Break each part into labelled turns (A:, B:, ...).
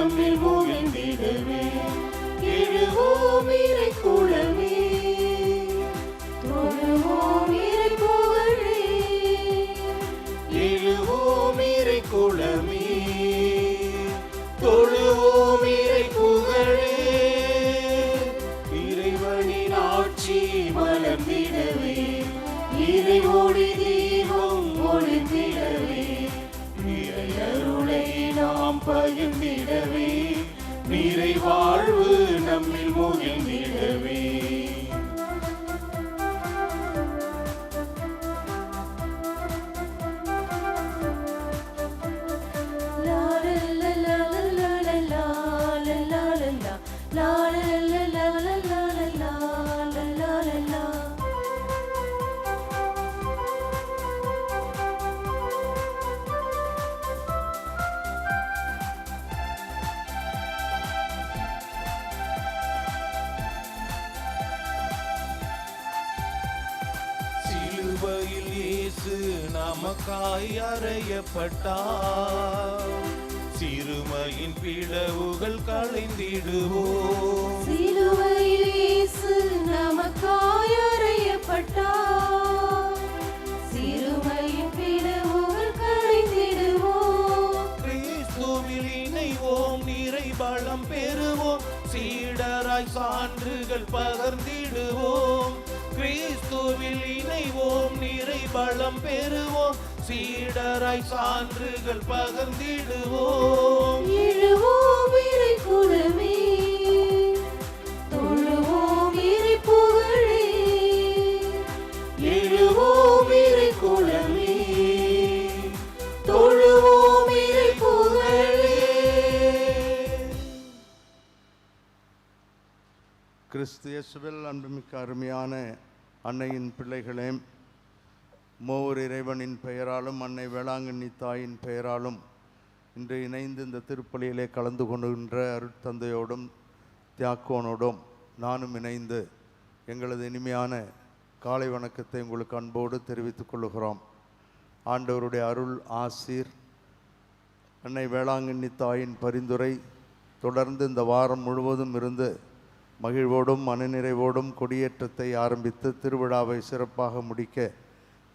A: நம்மில் மூழ்கிடவே எழுவோம் இறை குலமே, தொழுவோம் இறை புகழே, எழுவோம் இறை குலமே, தொழுவோம் இறை புகழே. இறைவனின் ஆட்சி மலர்ந்திடவே இறை ஒளி தீபம் ஒளிந்திடவே இறை அருளை நாம் பகிர்ந்திடவே நிறை வாழ்வு நம்மில் மூழ்கிடவே.
B: சிலுவையில் இயேசு நமக்காய் அறையப்பட்டார், சிறுமையின் பிளவுகள் களைந்திடுவோம்.
A: சிலுவையில் இயேசு நமக்காய் அறையப்பட்டார், சிறுமையின் பிளவுகள் களைந்திடுவோம்.
B: கிறிஸ்துவில் இணைவோம், நிறை பலம் பெறுவோம், சீடராய் சான்றுகள் பகர்ந்திடுவோம். கிறிஸ்துவில் இணைவோம், நிறை பலம் பெறுவோம், சீடராய் சான்றுகள் பகர்ந்திடுவோம்.
A: எழுவோம் இறை குலமே, தொழுவோம் இறை புகழே, எழுவோம் இறை குலமே, தொழுவோம் இறை புகழே.
C: கிறிஸ்து இயேசுவில் அன்புமிக்க அருமையான அன்னையின் பிள்ளைகளே, மூவர் இறைவனின் பெயராலும் அன்னை வேளாங்கண்ணி தாயின் பெயராலும் இன்று இணைந்து இந்த திருப்பலியிலே கலந்து கொண்டுகின்ற அருட்தந்தையோடும் தியாக்கோனோடும் நானும் இணைந்து எங்களது இனிமையான காலை வணக்கத்தை உங்களுக்கு அன்போடு தெரிவித்துக் கொள்கிறோம். ஆண்டவருடைய அருள் ஆசீர், அன்னை வேளாங்கண்ணி தாயின் பரிந்துரை தொடர்ந்து இந்த வாரம் முழுவதும் இருந்து மகிழ்வோடும் மனநிறைவோடும் கொடியேற்றத்தை ஆரம்பித்து திருவிழாவை சிறப்பாக முடிக்க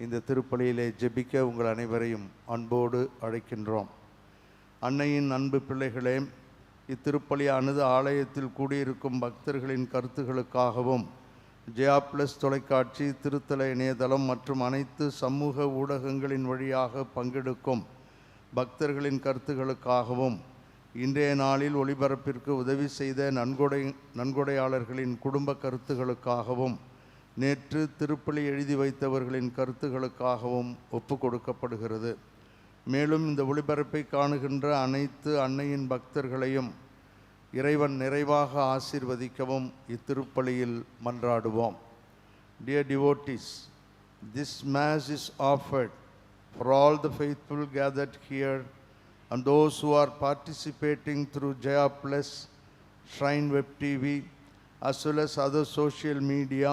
C: இந்த திருப்பலியிலே ஜெபிக்க உங்கள் அனைவரையும் அன்போடு அழைக்கின்றோம். அன்னையின் அன்பு பிள்ளைகளே, இத்திருப்பலியானது ஆலயத்தில் கூடியிருக்கும் பக்தர்களின் கருத்துகளுக்காகவும் ஜெயா பிளஸ் தொலைக்காட்சி, திருத்தல இணையதளம் மற்றும் அனைத்து சமூக ஊடகங்களின் வழியாக பங்கெடுக்கும் பக்தர்களின் கருத்துகளுக்காகவும் இன்றைய நாளில் ஒளிபரப்பிற்கு உதவி செய்த நன்கொடையாளர்களின் குடும்ப கருத்துகளுக்காகவும் நேற்று திருப்பலி எழுதி வைத்தவர்களின் கருத்துகளுக்காகவும் ஒப்பு கொடுக்கப்படுகிறது. மேலும் இந்த ஒளிபரப்பை காணுகின்ற அனைத்து அன்னையின் பக்தர்களையும் இறைவன் நிறைவாக ஆசீர்வதிக்கவும் இத்திருப்பலியில் மன்றாடுவோம். Dear devotees, this Mass is offered for all the faithful gathered here and those who are participating through Jaya Plus, Shrine Web TV, as well as other social media,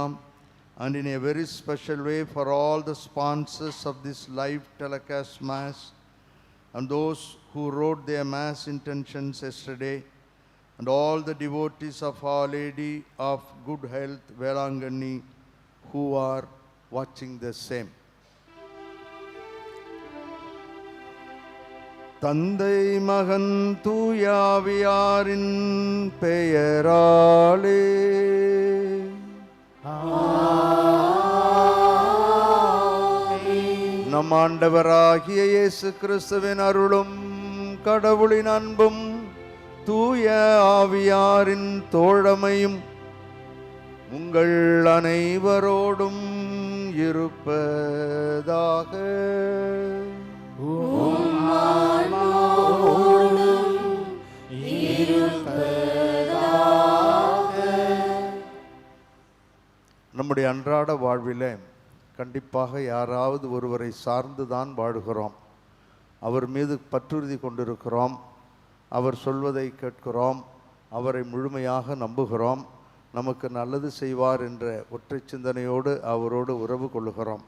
C: and in a very special way for all the sponsors of this live telecast Mass and those who wrote their Mass intentions yesterday, and all the devotees of Our Lady of Good Health, Velanganni, who are watching the same. தந்தை மகன் தூயாவியாரின் பெயராலே நம் ஆண்டவராகிய இயேசு கிறிஸ்துவின் அருளும் கடவுளின் அன்பும் தூய ஆவியாரின் தோழமையும் உங்கள் அனைவரோடும் இருப்பதாக. நம்முடைய அன்றாட வாழ்விலே கண்டிப்பாக யாராவது ஒருவரை சார்ந்து தான் வாழுகிறோம். அவர் மீது பற்றுறுதி கொண்டிருக்கிறோம், அவர் சொல்வதை கேட்கிறோம், அவரை முழுமையாக நம்புகிறோம், நமக்கு நல்லது செய்வார் என்ற ஒற்றை சிந்தனையோடு அவரோடு உறவு கொள்ளுகிறோம்.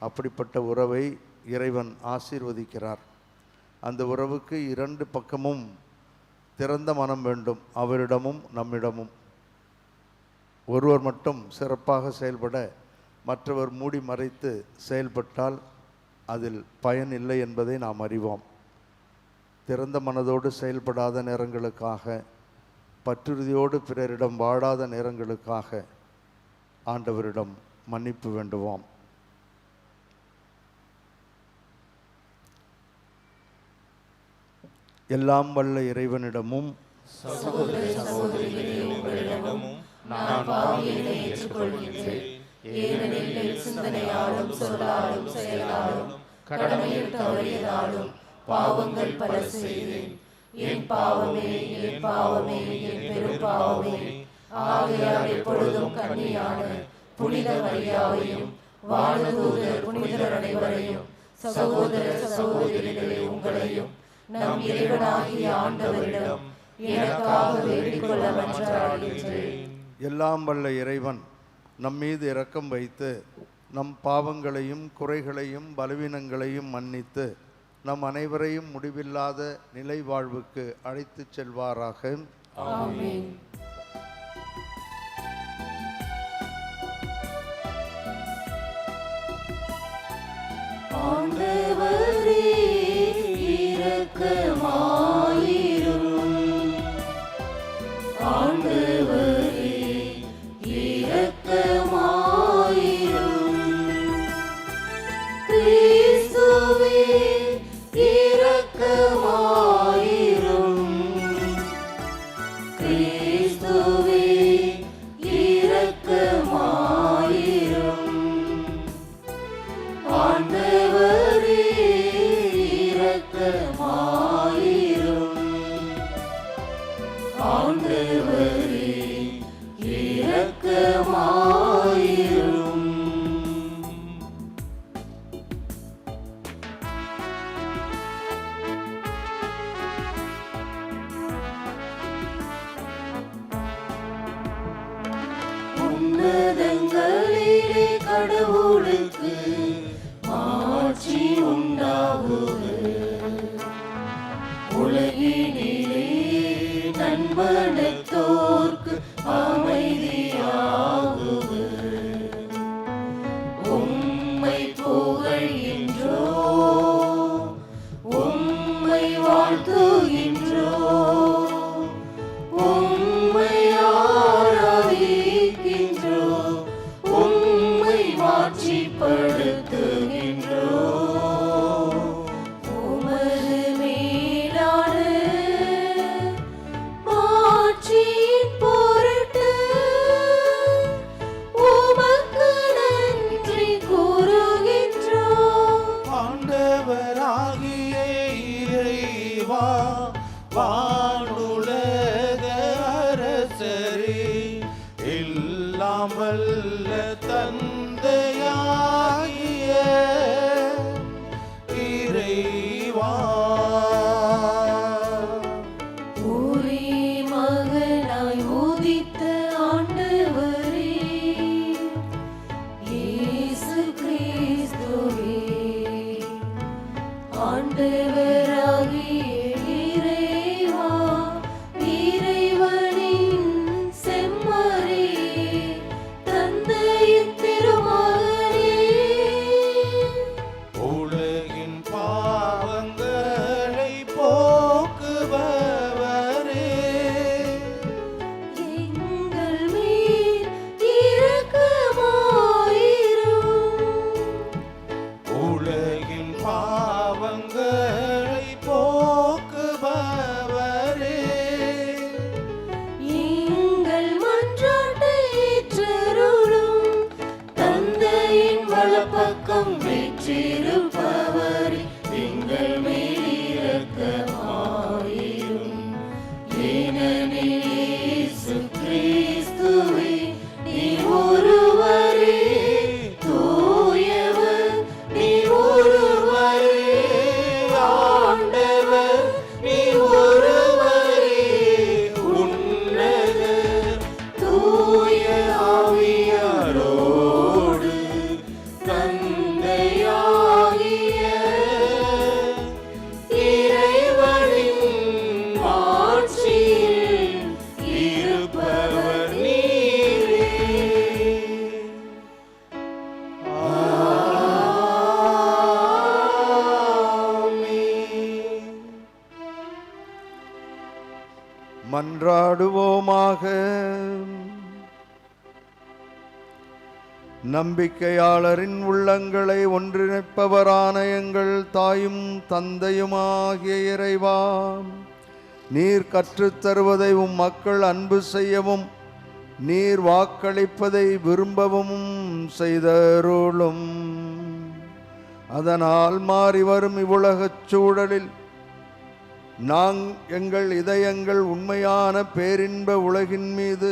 C: அப்படிப்பட்ட உறவை இறைவன் ஆசீர்வதிக்கிறார். அந்த உறவுக்கு இரண்டு பக்கமும் திறந்த மனம் வேண்டும், அவரிடமும் நம்மிடமும். ஒருவர் மட்டும் சிறப்பாக செயல்பட மற்றவர் மூடி மறைத்து செயல்பட்டால் அதில் பயன் இல்லை என்பதை நாம் அறிவோம். திறந்த மனதோடு செயல்படாத நேரங்களுக்காக, பற்றுறுதியோடு பிறரிடம் வாழாத நேரங்களுக்காக ஆண்டவரிடம் மன்னிப்பு வேண்டுவோம். எல்லாம் வல்ல இறைவனிடமும்
A: சகோதர சகோதரிகளே, உங்களிடமும் நான் பாவியனை ஏற்றுக்கொள்கின்றேன். ஏனெனில் என் சிந்தனையாலும் சொல்லாலும் செயலாலும் கடமையில் தவறியதாலும் பாவங்கள் பல செய்தேன். என் பாவமே, என் பாவமே, என் பெரும் பாவமே. ஆகையால் எப்பொழுதும் கன்னியான புனித மரியாவையும் வானதூதர் புனிதர் அனைவரையும், சகோதர சகோதரிகளே உங்களையும் நம் இறைவனாகிய ஆண்டவரிடம் எனக்காக வேண்டிக் கொள்ள மன்றாடுகின்றேன்.
C: எல்லாம் வல்ல இறைவன் நம்மீது இரக்கம் வைத்து நம் பாவங்களையும் குறைகளையும் பலவீனங்களையும் மன்னித்து நம் அனைவரையும் முடிவில்லாத நிலை வாழ்வுக்கு அழைத்துச் செல்வாராக.
A: ஆமென். ஆண்டவரே இரக்கமாயிரும். ஆண்டவரே இரக்கமாயிரும். கிறிஸ்துவே இரக்கமாயிரும். கிறிஸ்துவே இரக்கமாயிரும். ஆண்டவரே இரக்கமாயிரும். ஆண்டவரே இரக்கமாயிரும். உன்னதங்களிலே கடவுளுக்கு மாட்சி உண்டாகுக. உலகினிலே நன்மனத்தோர்க்கு அமைதியாகுக. உம்மை புகழ்கின்றோம், உம்மை வாழ்த்துகின்றோம், உம்மை ஆராதிக்கின்றோம், உம்மை மாட்சிப்படுத்துகின்றோம். உமது மேலான மாட்சியின் பொருட்டு உமக்கு நன்றி கூறுகின்றோம்.
B: ஆண்டவராகிய இறைவா, வானுலக அரசரே, எல்லாம் வல்ல தந்தையாகிய இறைவா,
A: ஒரே மகனாய் உதித்த ஆண்டவரே, இயேசு கிறிஸ்துவே, ஆண்டவராகிய இறைவா,
C: மன்றாடுவோமாக. நம்பிக்கையாளரின் உள்ளங்களை ஒன்றிணைப்பவரான எங்கள் தாயும் தந்தையுமாகிய இறைவா, நீர் கற்றுத்தருவதை உம் மக்கள் அன்பு செய்யவும் நீர் வாக்களிப்பதை விரும்பவும் செய்தருளும். அதனால் மாறி வரும் இவ்வுலகச் சூழலில் எங்கள் இதயங்கள் உண்மையான பேரின்ப உலகின் மீது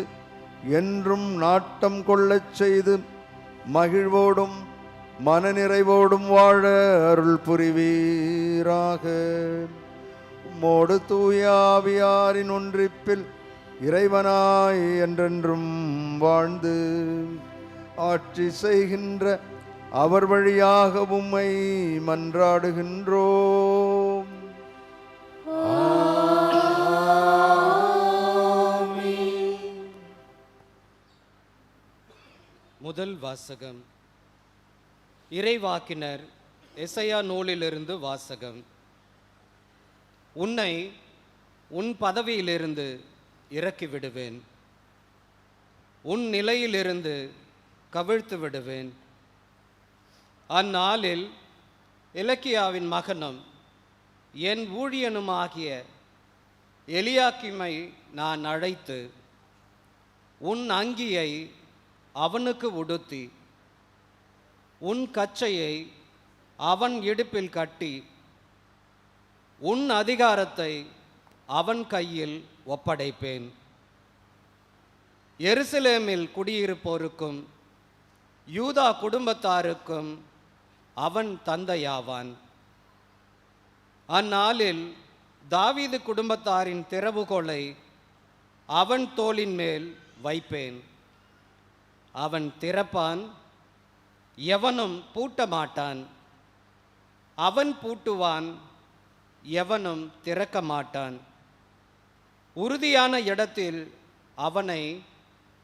C: என்றும் நாட்டம் கொள்ளச் செய்து மகிழ்வோடும் மனநிறைவோடும் வாழ அருள் புரிவீராக. உம்மோடு தூய ஆவியாரின் ஒன்றிப்பில் இறைவனாய் என்றென்றும் வாழ்ந்து ஆட்சி செய்கின்ற அவர் வழியாக உம்மை மன்றாடுகின்றோம்.
D: முதல் வாசகம். இறைவாக்கினர் எசையா நூலிலிருந்து வாசகம். உன்னை உன் பதவியிலிருந்து இறக்கி விடுவேன், உன் நிலையிலிருந்து கவிழ்த்து விடுவேன். அந்நாளில் எலக்கியாவின் மகனும் என் ஊழியனுமாகிய எலியாக்கிமை நான் அழைத்து உன் அங்கியை அவனுக்கு உடுத்தி உன் கச்சையை அவன் இடுப்பில் கட்டி உன் அதிகாரத்தை அவன் கையில் ஒப்படைப்பேன். எருசலேமில் குடியிருப்போருக்கும் யூதா குடும்பத்தாருக்கும் அவன் தந்தையாவான். அந்நாளில் தாவீது குடும்பத்தாரின் திறவுகோலை அவன் தோளின் மேல் வைப்பேன். அவன் திறப்பான், எவனும் பூட்ட மாட்டான். அவன் பூட்டுவான், எவனும் திறக்க மாட்டான். உறுதியான இடத்தில் அவனை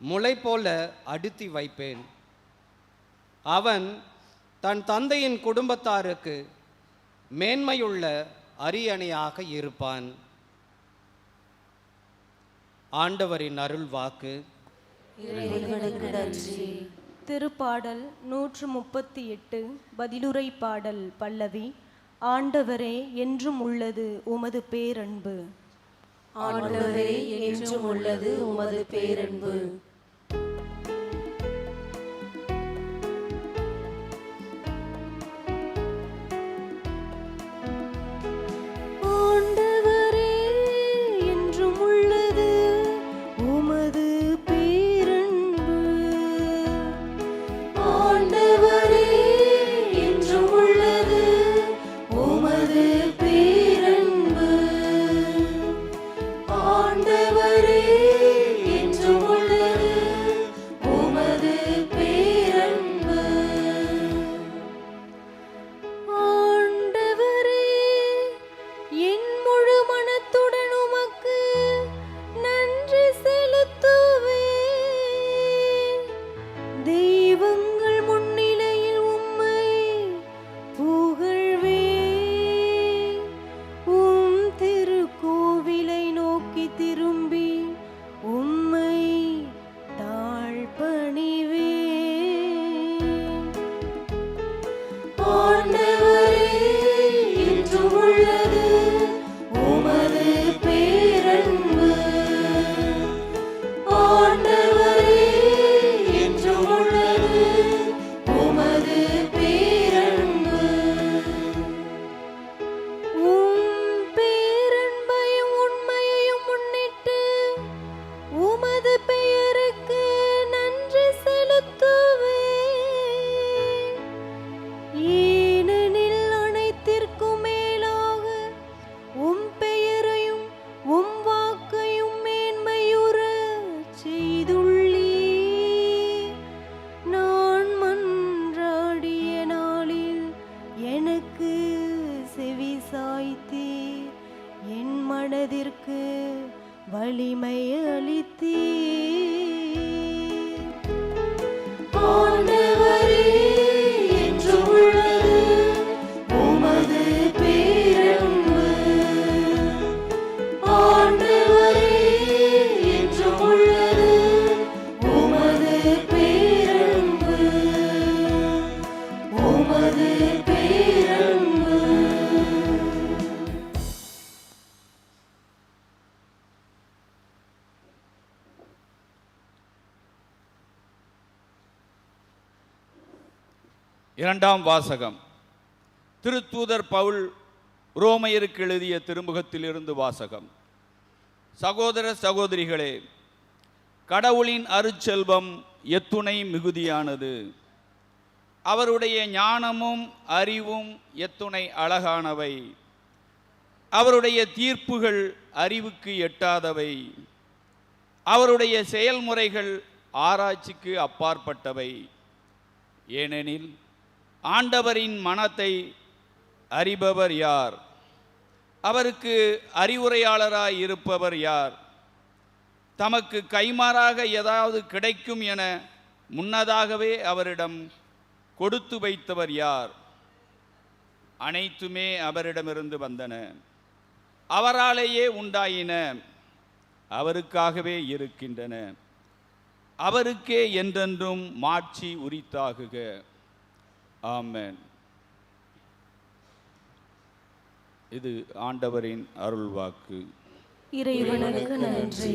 D: முளை போல அடுத்தி வைப்பேன். அவன் தன் தந்தையின் குடும்பத்தாருக்கு மேன்மையுள்ள அரியணையாக இருப்பான். ஆண்டவரின் அருள் வாக்கு.
E: திருப்பாடல் 138 பதிலுரை பாடல் பல்லவி. ஆண்டவரே என்றும் உள்ளது உமது பேரன்பு.
A: ஆண்டவரே என்றும் உள்ளது உமது பேரன்பு. ஆண்டவரே
F: இரண்டாம் வாசகம். திருத்தூதர் பவுல் ரோமையருக்கு எழுதிய திருமுகத்திலிருந்து வாசகம். சகோதர சகோதரிகளே, கடவுளின் அருட்செல்வம் எத்துணை மிகுதியானது, அவருடைய ஞானமும் அறிவும் எத்துணை அழகானவை, அவருடைய தீர்ப்புகள் அறிவுக்கு எட்டாதவை, அவருடைய செயல்முறைகள் ஆராய்ச்சிக்கு அப்பாற்பட்டவை. ஏனெனில் ஆண்டவரின் மனத்தை அறிபவர் யார்? அவருக்கு அறிவுரையாளராய் இருப்பவர் யார்? தமக்கு கைமாறாக ஏதாவது கிடைக்கும் என முன்னதாகவே அவரிடம் கொடுத்து வைத்தவர் யார்? அனைத்துமே அவரிடமிருந்து வந்தன, அவராலேயே உண்டாயின, அவருக்காகவே இருக்கின்றன. அவருக்கே என்றென்றும் மாட்சி உரித்தாகுக. ஆமென். இது ஆண்டவரின் அருள்வாக்கு.
E: இறைவனுக்கு நன்றி.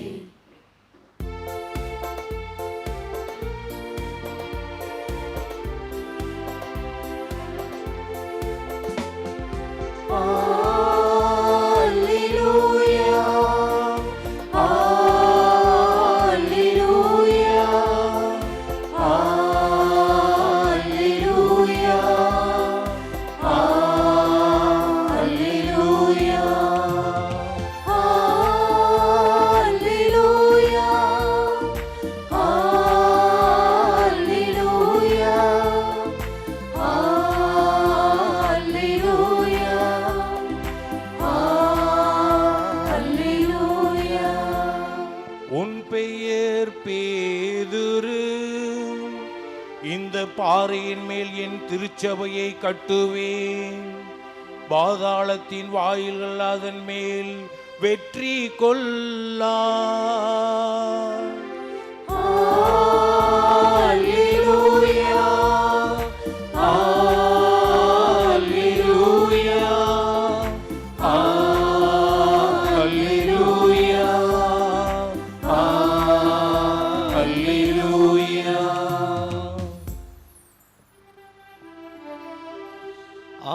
B: பாறையின் மேல் என் திருச்சபையை கட்டுவேன், பாதாளத்தின் வாயில்கள் அதன் மேல் வெற்றி கொள்ளா.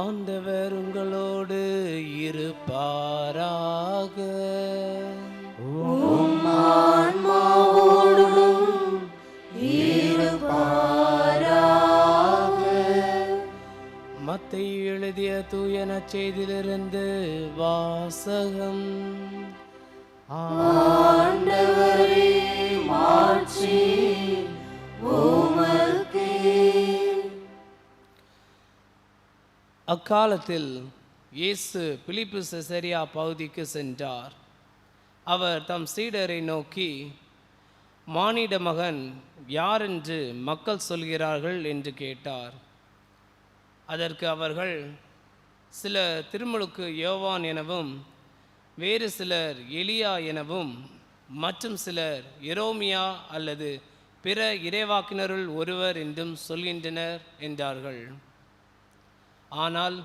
G: ஆண்டவர் உங்களோடு இருப்பாராக. மத்தேயு எழுதிய தூய நற்செய்தியிலிருந்து வாசகம்.
A: ஆண்டவரே மாட்சி உமக்கே.
G: அக்காலத்தில் இயேசு பிலிப்பு செசரியா பகுதிக்கு சென்றார். அவர் தம் சீடரை நோக்கி, மானிட மகன் யார் என்று மக்கள் சொல்கிறார்கள் என்று கேட்டார். அதற்கு அவர்கள், சிலர் திருமுழுக்கு யோவான் எனவும், வேறு சிலர் எலியா எனவும், மற்றும் சிலர் எரோமியா அல்லது பிற இறைவாக்கினருள் ஒருவர் என்றும் சொல்கின்றனர் என்றார்கள். ஆனால்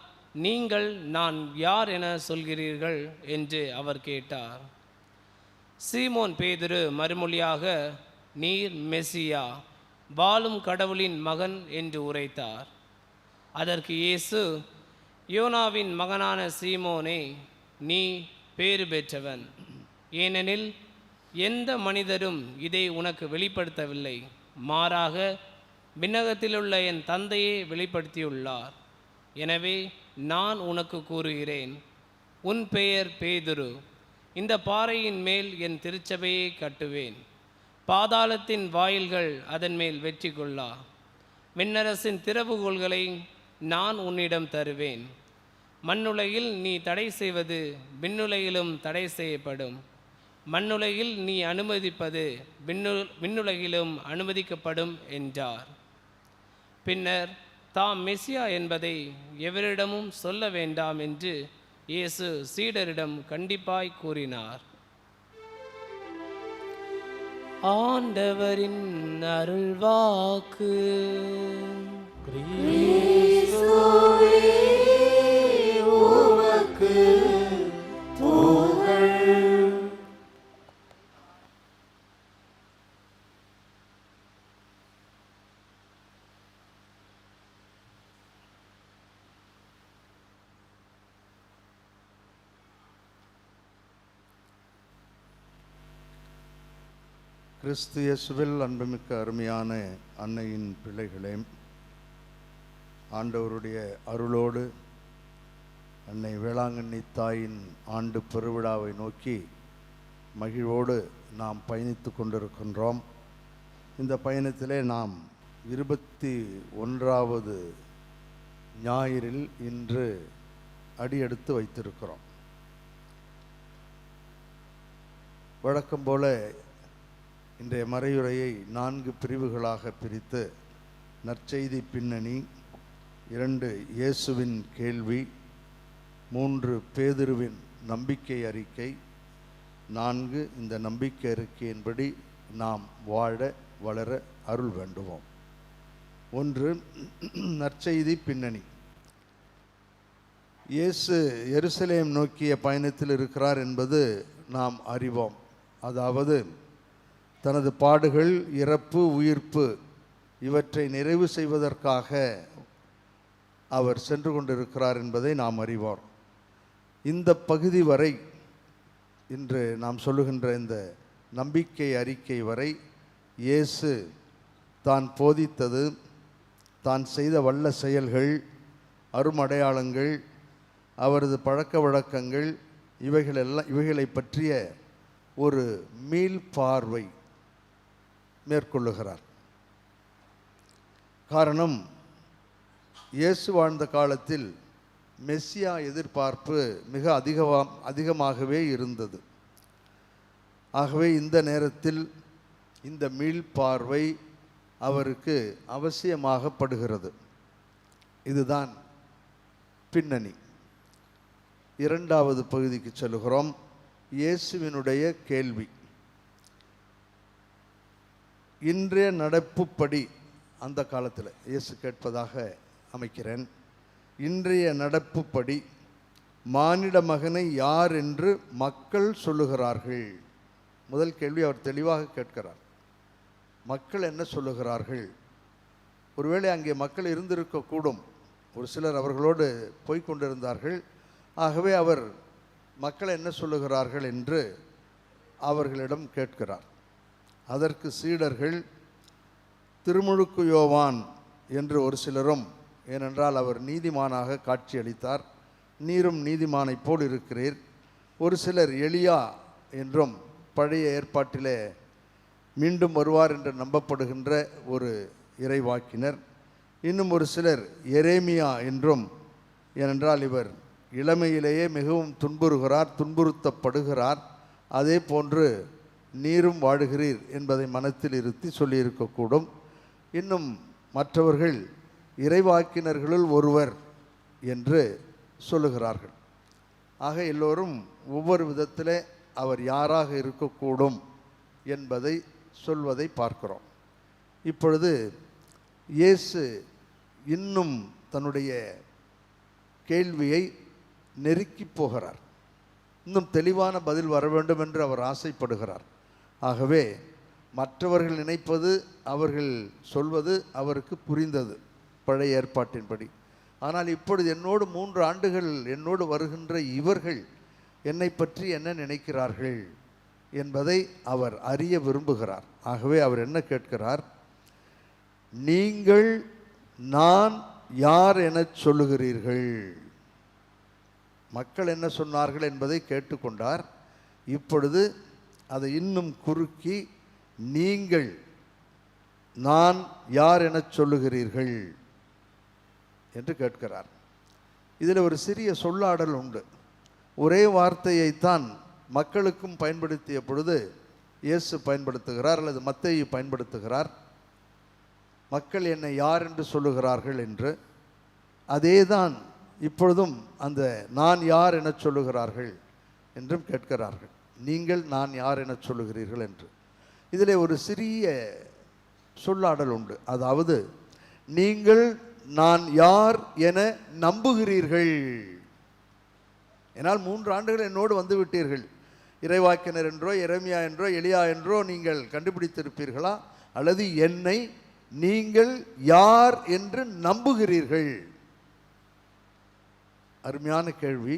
G: நீங்கள் நான் யார் என சொல்கிறீர்கள் என்று அவர் கேட்டார். சீமோன் பேதுரு மறுமொழியாக, நீர் மெசியா, வாழும் கடவுளின் மகன் என்று உரைத்தார். அதற்கு இயேசு, யோனாவின் மகனான சீமோனே, நீ பேறு பெற்றவன், ஏனெனில் எந்த மனிதரும் இதை உனக்கு வெளிப்படுத்தவில்லை, மாறாக விண்ணகத்திலுள்ள என் தந்தையே வெளிப்படுத்தியுள்ளார். எனவே நான் உனக்கு கூறுகிறேன், உன் பெயர் பேதுரு, இந்த பாறையின் மேல் என் திருச்சபையை கட்டுவேன், பாதாளத்தின் வாயில்கள் அதன் மேல் வெற்றி கொள்ளா. விண்ணரசின் திறவுகோல்களை நான் உன்னிடம் தருவேன். மண்ணுலகில் நீ தடை செய்வது விண்ணுலகிலும் தடை செய்யப்படும், மண்ணுலகில் நீ அனுமதிப்பது விண்ணுலகிலும் அனுமதிக்கப்படும் என்றார். பின்னர் தாம் மெசியா என்பதை எவரிடமும் சொல்ல வேண்டாம் என்று இயேசு சீடரிடம் கண்டிப்பாய் கூறினார். ஆண்டவரின் அருள்வாக்கு.
C: கிறிஸ்து இயேசுவில் அன்புமிக்க அருமையான அன்னையின் பிள்ளைகளே, ஆண்டவருடைய அருளோடு அன்னை வேளாங்கண்ணி தாயின் ஆண்டு பெருவிழாவை நோக்கி மகிழ்வோடு நாம் பயணித்து கொண்டிருக்கின்றோம். இந்த பயணத்திலே நாம் 21வது ஞாயிறில் இன்று அடியெடுத்து வைத்திருக்கிறோம். வழக்கம் போல இன்றைய மறையுரையை 4 பிரிவுகளாக பிரித்து, நற்செய்தி பின்னணி, 2 இயேசுவின் கேள்வி, 3 பேதுருவின் நம்பிக்கை அறிக்கை, 4 இந்த நம்பிக்கை அறிக்கையின்படி நாம் வாழ வளர அருள் வேண்டுவோம். 1 நற்செய்தி பின்னணி. இயேசு எருசலேம் நோக்கிய பயணத்தில் இருக்கிறார் என்பது நாம் அறிவோம். அதாவது தனது பாடுகள், இறப்பு, உயிர்ப்பு இவற்றை நிறைவு செய்வதற்காக அவர் சென்று கொண்டிருக்கிறார் என்பதை நாம் அறிவோம். இந்த பகுதி வரை, இன்று நாம் சொல்லுகின்ற இந்த நம்பிக்கை அறிக்கை வரை, இயேசு தான் போதித்தது, தான் செய்த வல்ல செயல்கள், அருமடையாளங்கள், அவரது பழக்க வழக்கங்கள், இவைகளை பற்றிய ஒரு மீள்பார்வை மேற்கொள்ளுகிறார். காரணம், இயேசு வாழ்ந்த காலத்தில் மெஸ்ஸியா எதிர்பார்ப்பு மிக அதிகமாகவே இருந்தது. ஆகவே இந்த நேரத்தில் இந்த மீள்பார்வை அவருக்கு அவசியமாகப்படுகிறது. இதுதான் பின்னணி. 2வது பகுதிக்கு செல்கிறோம். இயேசுவினுடைய கேள்வி. இன்றைய நடப்புப்படி, அந்த காலத்தில் இயேசு கேட்பதாக அமைக்கிறேன், இன்றைய நடப்புப்படி மானிட மகனை யார் என்று மக்கள் சொல்லுகிறார்கள்? முதல் கேள்வி அவர் தெளிவாக கேட்கிறார். மக்கள் என்ன சொல்லுகிறார்கள்? ஒருவேளை அங்கே மக்கள் இருந்திருக்கக்கூடும். ஒரு சிலர் அவர்களோடு போய்கொண்டிருந்தார்கள். ஆகவே அவர் மக்கள் என்ன சொல்லுகிறார்கள் என்று அவர்களிடம் கேட்கிறார். அதற்கு சீடர்கள் திருமுழுக்கு யோவான் என்று ஒரு சிலரும், ஏனென்றால் அவர் நீதிமானாக காட்சியளித்தார், நீரும் நீதிமானைப் போல் இருக்கிறீர். ஒரு சிலர் எலியா என்றும், பழைய ஏற்பாட்டிலே மீண்டும் வருவார் என்று நம்பப்படுகின்ற ஒரு இறைவாக்கினர். இன்னும் ஒரு சிலர் எரேமியா என்றும், ஏனென்றால் இவர் இளமையிலேயே மிகவும் துன்புறுத்தப்படுகிறார், அதே போன்று நீரும் வாழுகிறீர் என்பதை மனத்தில் இருத்தி சொல்லியிருக்கக்கூடும். இன்னும் மற்றவர்கள் இறைவாக்கினர்களுள் ஒருவர் என்று சொல்லுகிறார்கள். ஆக எல்லோரும் ஒவ்வொரு விதத்திலே அவர் யாராக இருக்கக்கூடும் என்பதை சொல்வதை பார்க்கிறோம். இப்பொழுது இயேசு இன்னும் தன்னுடைய கேள்வியை நெருக்கி போகிறார். இன்னும் தெளிவான பதில் வர வேண்டும் என்று அவர் ஆசைப்படுகிறார். ஆகவே மற்றவர்கள் நினைப்பது, அவர்கள் சொல்வது அவருக்கு புரிந்தது பழைய ஏற்பாட்டின்படி. ஆனால் இப்பொழுது என்னோடு 3 ஆண்டுகள் என்னோடு வருகின்ற இவர்கள் என்னை பற்றி என்ன நினைக்கிறார்கள் என்பதை அவர் அறிய விரும்புகிறார். ஆகவே அவர் என்ன கேட்கிறார்? நீங்கள் நான் யார் என சொல்லுகிறீர்கள்? மக்கள் என்ன சொன்னார்கள் என்பதை கேட்டுக்கொண்டார். இப்பொழுது அதை இன்னும் குறுக்கி, நீங்கள் நான் யார் என சொல்லுகிறீர்கள் என்று கேட்கிறார். இதில் ஒரு சிறிய சொல்லாடல் உண்டு. ஒரே வார்த்தையைத்தான் மக்களுக்கும் பயன்படுத்திய பொழுது இயேசு பயன்படுத்துகிறார், அல்லது மத்தேயு பயன்படுத்துகிறார். மக்கள் என்னை யார் என்று சொல்லுகிறார்கள் என்று. அதேதான் இப்பொழுதும் அந்த நான் யார் என சொல்லுகிறார்கள் என்றும் கேட்கிறார்கள். நீங்கள் நான் யார் என சொல்லுகிறீர்கள் என்று. இதில் ஒரு சிறிய சொல்லாடல் உண்டு. அதாவது, நீங்கள் நான் யார் என நம்புகிறீர்கள். என்னால் 3 ஆண்டுகள் என்னோடு வந்து விட்டீர்கள். இறைவாக்கினர் என்றோ, எரேமியா என்றோ, எலியா என்றோ நீங்கள் கண்டுபிடித்திருப்பீர்களா? அல்லது என்னை நீங்கள் யார் என்று நம்புகிறீர்கள்? அருமையான கேள்வி.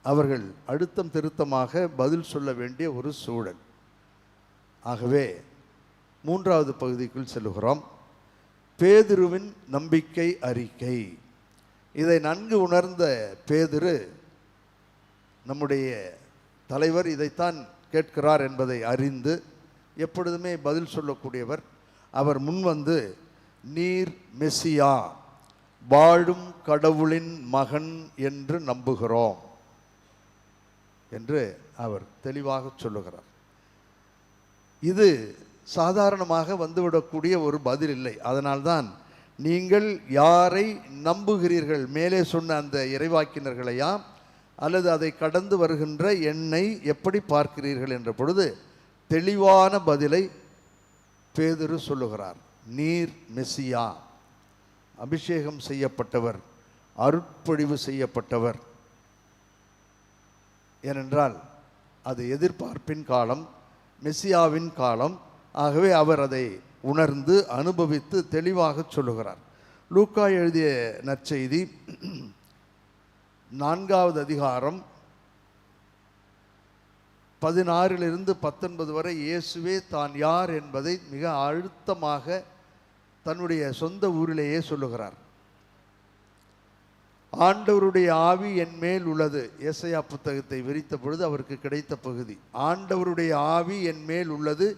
C: அவர்கள் அழுத்தம் திருத்தமாக பதில் சொல்ல வேண்டிய ஒரு சூழல். ஆகவே மூன்றாவது பகுதிக்குள் செல்லுகிறோம். பேதுருவின் நம்பிக்கை அறிக்கை. இதை நன்கு உணர்ந்த பேதுரு, நம்முடைய தலைவர் இதைத்தான் கேட்கிறார் என்பதை அறிந்து எப்பொழுதுமே பதில் சொல்லக்கூடியவர். அவர் முன்வந்து, நீர் மெசியா, வாழும் கடவுளின் மகன் என்று நம்புகிறோம் என்று அவர் தெளிவாக சொல்லுகிறார். இது சாதாரணமாக வந்துவிடக்கூடிய ஒரு பதில் இல்லை. அதனால்தான் நீங்கள் யாரை நம்புகிறீர்கள், மேலே சொன்ன அந்த இறைவாக்கினர்களையா அல்லது அதை கடந்து வருகின்ற என்னை எப்படி பார்க்கிறீர்கள் என்ற பொழுது தெளிவான பதிலை பேதுரு சொல்லுகிறார். நீர் மெசியா, அபிஷேகம் செய்யப்பட்டவர், அருட்பொழிவு செய்யப்பட்டவர். ஏனென்றால் அது எதிர்பார்ப்பின் காலம், மெசியாவின் காலம். ஆகவே அவர் அதை உணர்ந்து அனுபவித்து தெளிவாக சொல்லுகிறார். லூக்கா எழுதிய நற்செய்தி 4வது அதிகாரம் 16 to 19 வரை இயேசுவே தான் யார் என்பதை மிக அழுத்தமாக தன்னுடைய சொந்த ஊரிலேயே சொல்லுகிறார். ஆண்டவருடைய ஆவி என் மேல் உள்ளது. ஏசாயா புத்தகத்தை விரித்த பொழுது அவருக்கு கிடைத்த பகுதி. ஆண்டவருடைய ஆவி என் மேல் உள்ளது,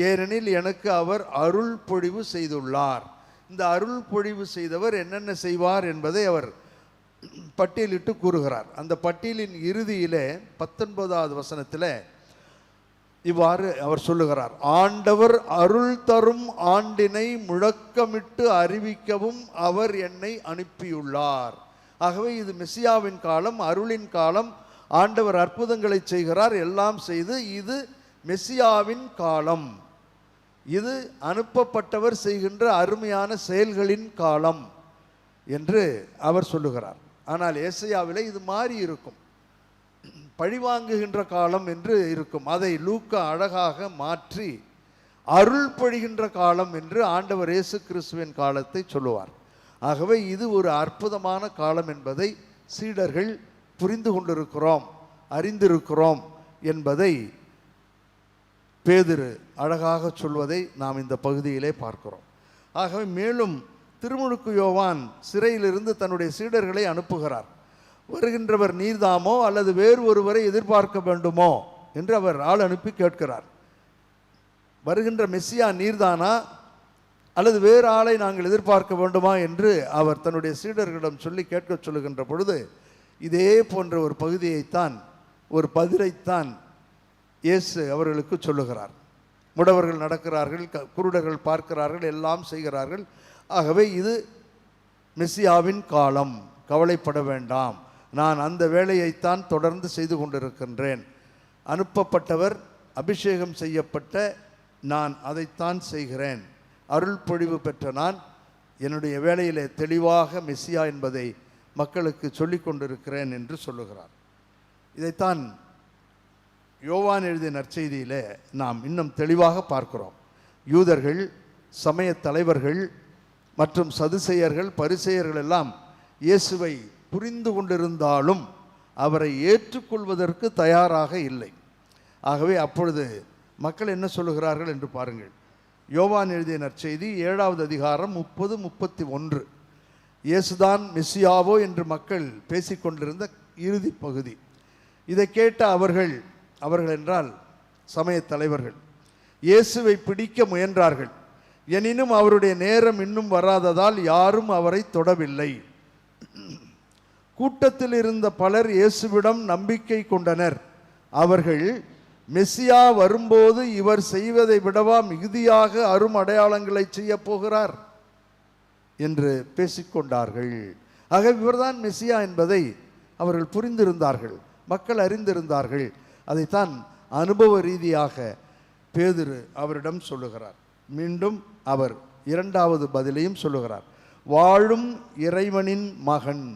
C: ஏனெனில் எனக்கு அவர் அருள் பொழிவு செய்துள்ளார். இந்த அருள் பொழிவு செய்தவர் என்னென்ன செய்வார் என்பதை அவர் பட்டியலிட்டு கூறுகிறார். அந்த பட்டியலின் இறுதியிலே 19வது வசனத்தில் இவ்வாறு அவர் சொல்லுகிறார். ஆண்டவர் அருள் தரும் ஆண்டினை முழக்கமிட்டு அறிவிக்கவும் அவர் என்னை அனுப்பியுள்ளார். ஆகவே இது மெசியாவின் காலம், அருளின் காலம். ஆண்டவர் அற்புதங்களை செய்கிறார், எல்லாம் செய்து இது மெசியாவின் காலம், இது அனுப்பப்பட்டவர் செய்கின்ற அருமையான செயல்களின் காலம் என்று அவர் சொல்லுகிறார். ஆனால் ஏசாயாவிலே இது மாறி இருக்கும், பழிவாங்குகின்ற காலம் என்று இருக்கும். அதை லூக்கா அழகாக மாற்றி அருள் பொழிகின்ற காலம் என்று ஆண்டவர் இயேசு கிறிஸ்துவின் காலத்தை சொல்லுவார். ஆகவே இது ஒரு அற்புதமான காலம் என்பதை சீடர்கள் புரிந்து கொண்டிருக்கிறோம், அறிந்திருக்கிறோம் என்பதை பேதுரு அழகாக சொல்வதை நாம் இந்த பகுதியிலே பார்க்கிறோம். ஆகவே மேலும் திருமுழுக்கு யோவான் சிறையிலிருந்து தன்னுடைய சீடர்களை அனுப்புகிறார். வருகின்றவர் நீர்தாமோ அல்லது வேறு ஒருவரை எதிர்பார்க்க வேண்டுமோ என்று அவர் ஆள் அனுப்பி கேட்கிறார். வருகின்ற மெசியா நீர்தானா அல்லது வேறு ஆளை நாங்கள் எதிர்பார்க்க வேண்டுமா என்று அவர் தன்னுடைய சீடர்களிடம் சொல்லி கேட்க சொல்லுகின்ற பொழுது இதே போன்ற ஒரு பகுதியைத்தான், ஒரு பதிலைத்தான் இயேசு அவர்களுக்கு சொல்லுகிறார். முடவர்கள் நடக்கிறார்கள், குருடர்கள் பார்க்கிறார்கள், எல்லாம் செய்கிறார்கள். ஆகவே இது மெசியாவின் காலம், கவலைப்பட வேண்டாம், நான் அந்த வேலையைத்தான் தொடர்ந்து செய்து கொண்டிருக்கின்றேன். அனுப்பப்பட்டவர், அபிஷேகம் செய்யப்பட்ட நான் அதைத்தான் செய்கிறேன். அருள் பொழிவு பெற்ற நான் என்னுடைய வேலையிலே தெளிவாக மெசியா என்பதை மக்களுக்கு சொல்லிக் கொண்டிருக்கிறேன் என்று சொல்லுகிறார். இதைத்தான் யோவான் எழுதிய நற்செய்தியிலே நாம் இன்னும் தெளிவாக பார்க்கிறோம். யூதர்கள், சமய தலைவர்கள் மற்றும் சதுசேயர்கள், பரிசேயர்கள் எல்லாம் இயேசுவை புரிந்து கொண்டிருந்தாலும் அவரை ஏற்றுக்கொள்வதற்கு தயாராக இல்லை. ஆகவே அப்பொழுது மக்கள் என்ன சொல்லுகிறார்கள் என்று பாருங்கள். யோவான் எழுதிய நற்செய்தி 7வது அதிகாரம் 30-31. இயேசுதான் மெசியாவோ என்று மக்கள் பேசிக்கொண்டிருந்த இறுதி பகுதி. இதை கேட்ட அவர்கள் என்றால் சமய தலைவர்கள் இயேசுவை பிடிக்க முயன்றார்கள். எனினும் அவருடைய நேரம் இன்னும் வராததால் யாரும் அவரை தொடவில்லை. கூட்டத்தில் இருந்த பலர் இயேசுவிடம் நம்பிக்கை கொண்டனர். அவர்கள், மெசியா வரும்போது இவர் செய்வதை விடவா மிகுதியாக அரும் அடையாளங்களை செய்ய போகிறார் என்று பேசிக்கொண்டார்கள். ஆக இவர்தான் மெசியா என்பதை அவர்கள் புரிந்திருந்தார்கள், மக்கள் அறிந்திருந்தார்கள். அதைத்தான் அனுபவ ரீதியாக பேதுரு அவரிடம் சொல்லுகிறார். மீண்டும் அவர் 2வது பதிலையும் சொல்லுகிறார், வாழும் இறைவனின் மகன்.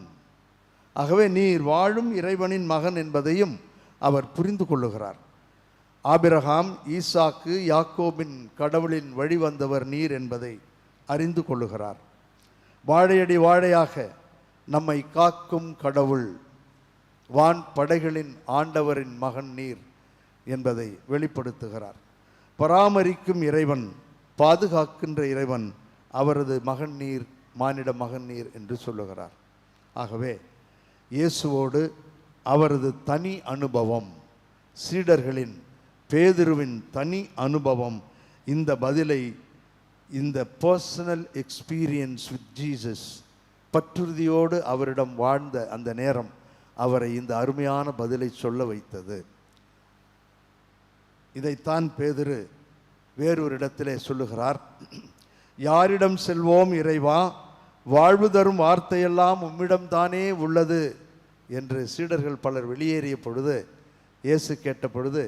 C: ஆகவே நீர் வாழும் இறைவனின் மகன் என்பதையும் அவர் புரிந்து கொள்ளுகிறார். ஆபிரகாம், ஈசாக்கு, யாக்கோபின் கடவுளின் வழி வந்தவர் நீர் என்பதை அறிந்து கொள்ளுகிறார். வாழையடி வாழையாக நம்மை காக்கும் கடவுள், வான் படைகளின் ஆண்டவரின் மகன் நீர் என்பதை வெளிப்படுத்துகிறார். பராமரிக்கும் இறைவன், பாதுகாக்கின்ற இறைவன், அவரது மகன் நீர், மானிட மகன் நீர் என்று சொல்லுகிறார். ஆகவே இயேசுவோடு அவரது தனி அனுபவம், சீடர்களின், பேதுருவின் தனி அனுபவம், இந்த பதிலை, இந்த பர்சனல் எக்ஸ்பீரியன்ஸ் வித் ஜீசஸ், பற்றுறுதியோடு அவரிடம் வாழ்ந்த அந்த நேரம் அவரை இந்த அருமையான பதிலை சொல்ல வைத்தது. இதைத்தான் பேதுரு வேறொரு இடத்திலே சொல்லுகிறார். யாரிடம் செல்வோம் இறைவா, வாழ்வு தரும் வார்த்தையெல்லாம் உம்மிடம் தானே உள்ளது என்று சீடர்கள் பலர் வெளியேறிய பொழுது இயேசு கேட்ட பொழுது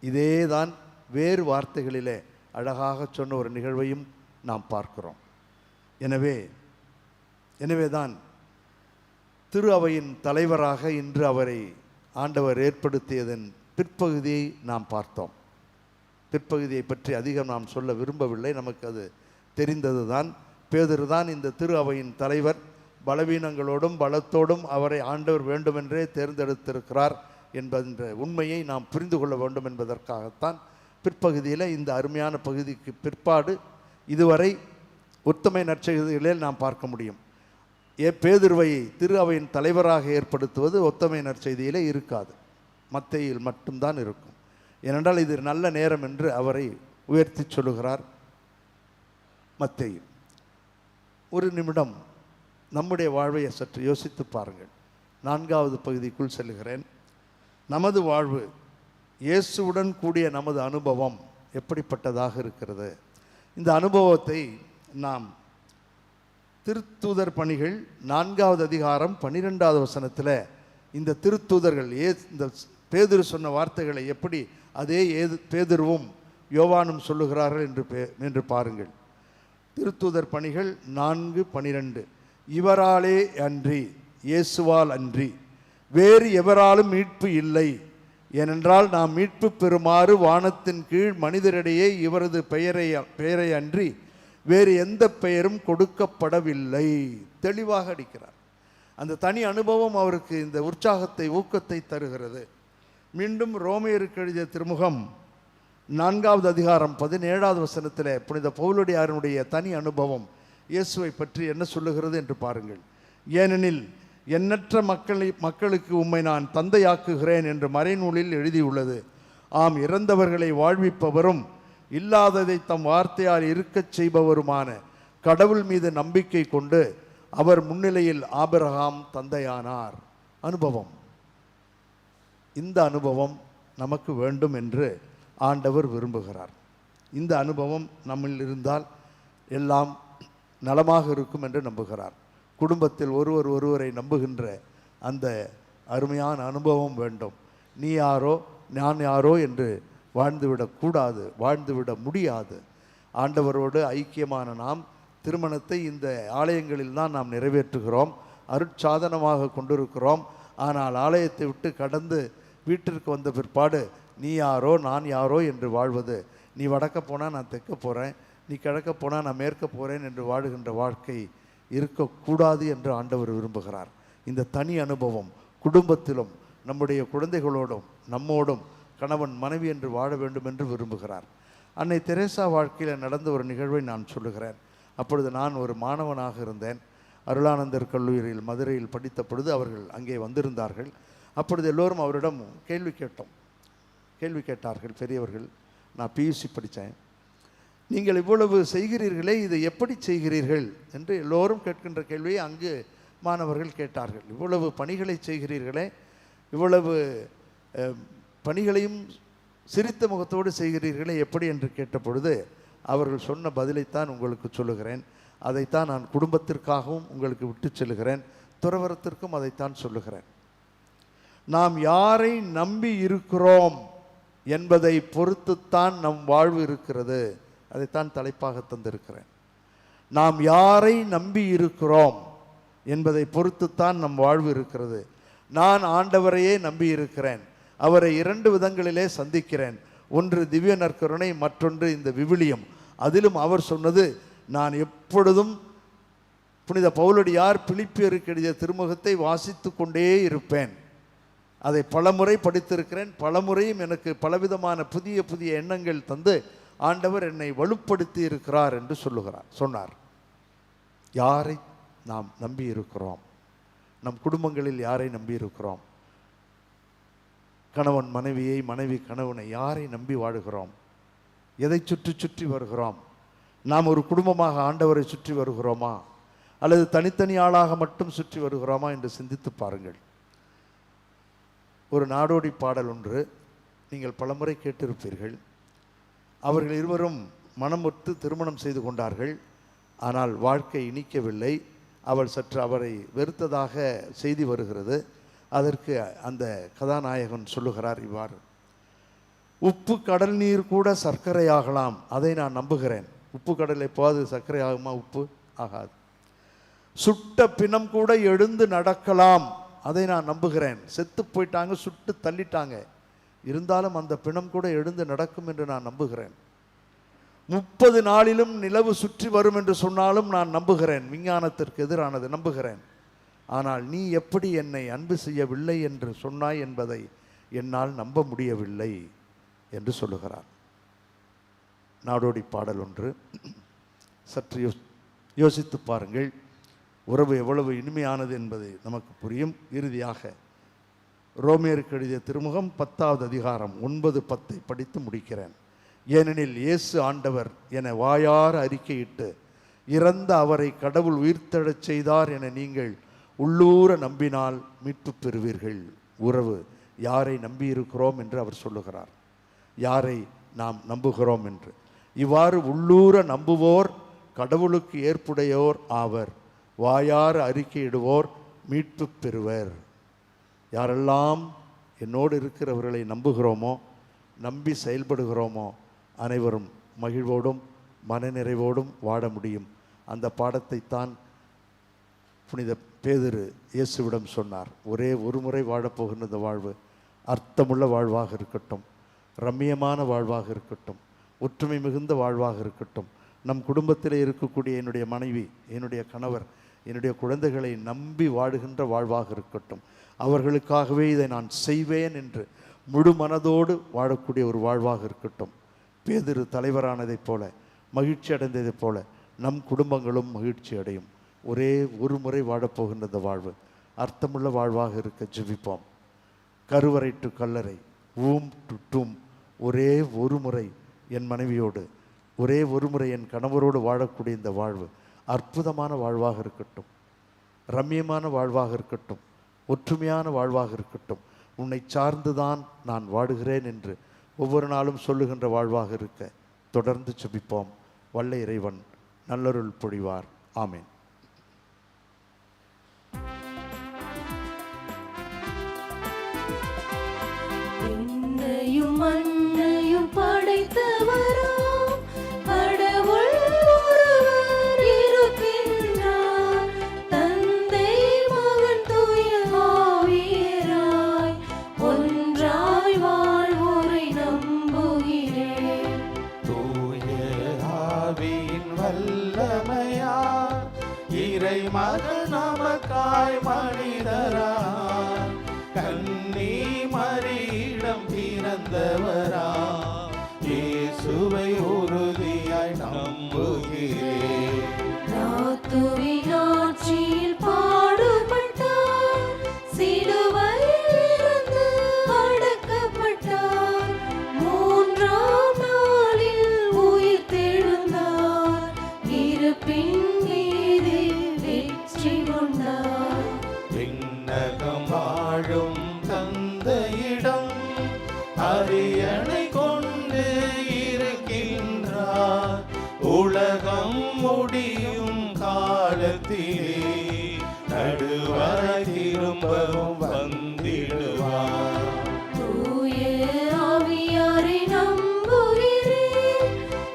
C: இதே தான் வேறு வார்த்தைகளிலே அழகாக சொன்ன ஒரு நிகழ்வையும் நாம் பார்க்கிறோம். எனவேதான் திரு அவையின் தலைவராக இன்று அவரை ஆண்டவர் ஏற்படுத்தியதன் பிற்பகுதியை நாம் பார்த்தோம். பிற்பகுதியை பற்றி அதிகம் நாம் சொல்ல விரும்பவில்லை, நமக்கு அது தெரிந்தது தான். பேதுரு தான் இந்த திரு அவையின் தலைவர். பலவீனங்களோடும் பலத்தோடும் அவரை ஆண்டவர் வேண்டுமென்றே தேர்ந்தெடுத்திருக்கிறார் என்ற உண்மையை நாம் புரிந்து கொள்ள வேண்டும் என்பதற்காகத்தான் பிற்பகுதியில் இந்த அருமையான பகுதிக்கு பிற்பாடு இதுவரை உத்தமை நற்செய்திகளில் நாம் பார்க்க முடியும். பேதுருவை திரு அவையின் தலைவராக ஏற்படுத்துவது உத்தமை நற்செய்தியிலே இருக்காது, மத்தேயில் மட்டும்தான் இருக்கும். ஏனென்றால் இது நல்ல நேரம் என்று அவரை உயர்த்தி சொல்லுகிறார் மத்தேயில். ஒரு நிமிடம் நம்முடைய வாழ்வை சற்று யோசித்து பாருங்கள். 4வது பகுதிக்குள் செல்கிறேன். நமது வாழ்வு, இயேசுவுடன் கூடிய நமது அனுபவம் எப்படிப்பட்டதாக இருக்கிறது? இந்த அனுபவத்தை நாம் திருத்தூதர் பணிகள் 4வது அதிகாரம் 12வது வசனத்தில் இந்த திருத்தூதர்கள் இந்த பேதுரு சொன்ன வார்த்தைகளை எப்படி அதே பேதுருவும் யோவானும் சொல்லுகிறார்கள் என்று பாருங்கள். திருத்தூதர் பணிகள் 4:12. இவராலே அன்றி, இயேசுவால் அன்றி வேறு எவராலும் மீட்பு இல்லை. ஏனென்றால் நாம் மீட்பு பெறுமாறு வானத்தின் கீழ் மனிதரிடையே இவரது பெயரை அன்றி வேறு எந்த பெயரும் கொடுக்கப்படவில்லை. தெளிவாக அடிக்கிறார். அந்த தனி அனுபவம் அவருக்கு இந்த உற்சாகத்தை, ஊக்கத்தை தருகிறது. மீண்டும் ரோமையருக்கு எழுதிய திருமுகம் 4வது அதிகாரம் 17வது வசனத்தில் புனித பவுலடியாருடைய தனி அனுபவம் இயேசுவை பற்றி என்ன சொல்லுகிறது என்று பாருங்கள். ஏனெனில் எண்ணற்ற மக்களுக்கு உம்மை நான் தந்தையாக்குகிறேன் என்று மறைநூலில் எழுதியுள்ளது. ஆம், இறந்தவர்களை வாழ்விப்பவரும் இல்லாததை தம் வார்த்தையால் இருக்கச் செய்பவருமான கடவுள் மீது நம்பிக்கை கொண்டு அவர் முன்னிலையில் ஆபிரகாம் தந்தையானார். அனுபவம், இந்த அனுபவம் நமக்கு வேண்டும் என்று ஆண்டவர் விரும்புகிறார். இந்த அனுபவம் நம்மில் இருந்தால் எல்லாம் நலமாக இருக்கும் என்று நம்புகிறார். குடும்பத்தில் ஒருவரை நம்புகின்ற அந்த அருமையான அனுபவம் வேண்டும். நீ யாரோ நான் யாரோ என்று வாழ்ந்துவிடக்கூடாது, வாழ்ந்துவிட முடியாது. ஆண்டவரோடு ஐக்கியமான நாம் திருமணத்தை இந்த ஆலயங்களில் தான் நாம் நிறைவேற்றுகிறோம், அருட்சாதனமாக கொண்டிருக்கிறோம். ஆனால் ஆலயத்தை விட்டு கடந்து வீட்டிற்கு வந்த பிற்பாடு நீ யாரோ நான் யாரோ என்று வாழ்வது, நீ வடக்க போனால் நான் தெற்க போகிறேன், நீ கிழக்க போனால் நான் மேற்க போகிறேன் என்று வாழுகின்ற வாழ்க்கை இருக்கக்கூடாது என்று ஆண்டவர் விரும்புகிறார். இந்த தனி அனுபவம் குடும்பத்திலும் நம்முடைய குழந்தைகளோடும் நம்மோடும் கணவன் மனைவி என்று வாழ வேண்டும் என்று விரும்புகிறார். அன்னை தெரேசா வாழ்க்கையில் நடந்த ஒரு நிகழ்வை நான் சொல்லுகிறேன். அப்பொழுது நான் ஒரு மாணவனாக இருந்தேன். அருளானந்தர் கல்லூரியில் மதுரையில் படித்த பொழுது அவர்கள் அங்கே வந்திருந்தார்கள். அப்பொழுது எல்லோரும் அவரிடம் கேள்வி கேட்டார்கள் பெரியவர்கள். நான் பியூசி படித்தேன். நீங்கள் இவ்வளவு செய்கிறீர்களே, இதை எப்படி செய்கிறீர்கள் என்று எல்லோரும் கேட்கின்ற கேள்வியை அங்கு மாணவர்கள் கேட்டார்கள். இவ்வளவு பணிகளை செய்கிறீர்களே, இவ்வளவு பணிகளையும் சிரித்த முகத்தோடு செய்கிறீர்களே எப்படி என்று கேட்ட பொழுது அவர்கள் சொன்ன பதிலைத்தான் உங்களுக்கு சொல்லுகிறேன். அதைத்தான் நான் குடும்பத்திற்காகவும் உங்களுக்கு விட்டு செல்லுகிறேன், துறவரத்திற்கும் அதைத்தான் சொல்லுகிறேன். நாம் யாரை நம்பி இருக்கிறோம் என்பதை பொறுத்துத்தான் நம் வாழ்வு இருக்கிறது. அதைத்தான் தலைப்பாக தந்திருக்கிறேன். நாம் யாரை நம்பி இருக்கிறோம் என்பதை பொறுத்துத்தான் நம் வாழ்வு இருக்கிறது. நான் ஆண்டவரையே நம்பி இருக்கிறேன். அவரை 2 விதங்களிலே சந்திக்கிறேன். ஒன்று திவ்ய நற்கருணை, மற்றொன்று இந்த விவிலியம். அதிலும் அவர் சொன்னது, நான் எப்பொழுதும் புனித பவுலடியார் பிலிப்பியருக்கு எழுதிய திருமுகத்தை வாசித்து கொண்டே இருப்பேன். அதை பலமுறை படித்திருக்கிறேன். பலமுறையும் எனக்கு பலவிதமான புதிய புதிய எண்ணங்கள் தந்து ஆண்டவர் என்னை வலுப்படுத்தி இருக்கிறார் என்று சொன்னார். யாரை நாம் நம்பி இருக்கிறோம்? நம் குடும்பங்களில் யாரை நம்பி இருக்கிறோம்? கணவன் மனைவியை, மனைவி கணவனை யாரை நம்பி வாழுகிறோம்? எதை சுற்றி சுற்றி வருகிறோம்? நாம் ஒரு குடும்பமாக ஆண்டவரை சுற்றி வருகிறோமா, அல்லது தனித்தனி ஆளாக மட்டும் சுற்றி வருகிறோமா என்று சிந்தித்து பாருங்கள். ஒரு நாடோடி பாடல் ஒன்று நீங்கள் பலமுறை கேட்டிருப்பீர்கள். அவர்கள் இருவரும் மனமுற்று திருமணம் செய்து கொண்டார்கள். ஆனால் வாழ்க்கை இனிக்கவில்லை. அவள் சற்று அவரை வெறுத்ததாக செய்தி வருகிறது. அதற்கு அந்த கதாநாயகன் சொல்லுகிறார் இவ்வாறு: உப்பு கடல் நீர் கூட சர்க்கரையாகலாம், அதை நான் நம்புகிறேன். உப்பு கடல் எப்போது சர்க்கரை ஆகுமா? உப்பு ஆகாது. சுட்ட பிணம் கூட எழுந்து நடக்கலாம், அதை நான் நம்புகிறேன். செத்து போயிட்டாங்க, சுட்டு தள்ளிட்டாங்க, இருந்தாலும் அந்த பிணம் கூட எழுந்து நடக்கும் என்று நான் நம்புகிறேன். 30 நாளிலும் நிலவு சுற்றி வரும் என்று சொன்னாலும் நான் நம்புகிறேன். விஞ்ஞானத்திற்கு எதிரானது, நம்புகிறேன். ஆனால் நீ எப்படி என்னை அன்பு செய்யவில்லை என்று சொன்னாய் என்பதை என்னால் நம்ப முடியவில்லை என்று சொல்லுகிறார். நாடோடி பாடல் ஒன்று. சற்று யோசித்து பாருங்கள். உறவு எவ்வளவு இனிமையானது என்பது நமக்கு புரியும். இறுதியாக ரோமியருக்கு எழுதிய திருமுகம் 10வது அதிகாரம் 9-10 படித்து முடிக்கிறேன். ஏனெனில் இயேசு ஆண்டவர் என வாயார அறிக்கையிட்டு இறந்த அவரை கடவுள் உயிர்த்தெழச் செய்தார் என நீங்கள் உள்ளூர நம்பினால் மீட்பு பெறுவீர்கள். உறவு, யாரை நம்பியிருக்கிறோம் என்று அவர் சொல்லுகிறார். யாரை நாம் நம்புகிறோம் என்று. இவ்வாறு உள்ளூர நம்புவோர் கடவுளுக்கு ஏற்புடையோர் ஆவர். வாயார அறிக்கையிடுவோர் மீட்பு பெறுவர். யாரெல்லாம் என்னோடு இருக்கிறவர்களை நம்புகிறோமோ, நம்பி செயல்படுகிறோமோ, அனைவரும் மகிழ்வோடும் மனநிறைவோடும் வாழ முடியும். அந்த பாடத்தைத்தான் புனித பேதுரு இயேசுவிடம் சொன்னார். ஒரே ஒரு முறை வாழப்போகின்ற இந்த வாழ்வு அர்த்தமுள்ள வாழ்வாக இருக்கட்டும், ரம்மியமான வாழ்வாக இருக்கட்டும், ஒற்றுமை மிகுந்த வாழ்வாக இருக்கட்டும். நம் குடும்பத்தில் இருக்கக்கூடிய என்னுடைய மனைவி, என்னுடைய கணவர், என்னுடைய குழந்தைகளை நம்பி வாழுகின்ற வாழ்வாக இருக்கட்டும். அவர்களுக்காகவே இதை நான் செய்வேன் என்று முழு மனதோடு வாழக்கூடிய ஒரு வாழ்வாக இருக்கட்டும். பேதுரு தலைவரானதைப் போல, மகிழ்ச்சி அடைந்ததைப் போல நம் குடும்பங்களும் மகிழ்ச்சி அடையும். ஒரே ஒரு முறை வாழப்போகின்ற இந்த வாழ்வு அர்த்தமுள்ள வாழ்வாக இருக்க ஜெபிப்போம். கருவறை டு கல்லறை, ஊம் டு டூம், ஒரே ஒரு முறை என் மனைவியோடு, ஒரே ஒரு முறை என் கணவரோடு வாழக்கூடிய இந்த வாழ்வு அற்புதமான வாழ்வாக இருக்கட்டும், ரம்மியமான வாழ்வாக இருக்கட்டும், ஒற்றுமையான வாழ்வாக இருக்கட்டும். உன்னை சார்ந்துதான் நான் வாடுகிறேன் என்று ஒவ்வொரு நாளும் சொல்லுகின்ற வாழ்வாக இருக்க தொடர்ந்து ஜெபிப்போம். வல்ல இறைவன் நல்லருள் பொழிவார். ஆமேன்.
E: என்னையும் மண்ணையும் படைத்தவராம் கடவுள் ஒருவர் இருக்கின்றார். தந்தை மகன் தூய ஆவியராய் ஒன்றாய் வாழ்வோரை நம்புகிறேன்.
H: தூய ஆவியின் வல்லமையார் இறை மகன் நமக்காய் மனிதராய் கன்னி மரியிடம் பிறந்தவரா இயேசுவை உறுதியாய் நம்புகிறேன்.
E: நாத்துவின் ஆட்சியில் பாடுபட்டார், சிலுவையில் இருந்து அடக்கப்பட்டார், 3ஆம் நாளில் உயிர்த்தெழுந்தார், இறப்பின் மீது வெற்றி கொண்டார்.
H: விண்ணகம் வாழும் தந்தையிடம் அரியணை கொண்டு இருக்கின்றார். உலகம் முடியும் காலத்திலே நடுவரை திரும்பவும் வந்திடுவார்.
E: தூய ஆவியாரை நம்புகிறேன்,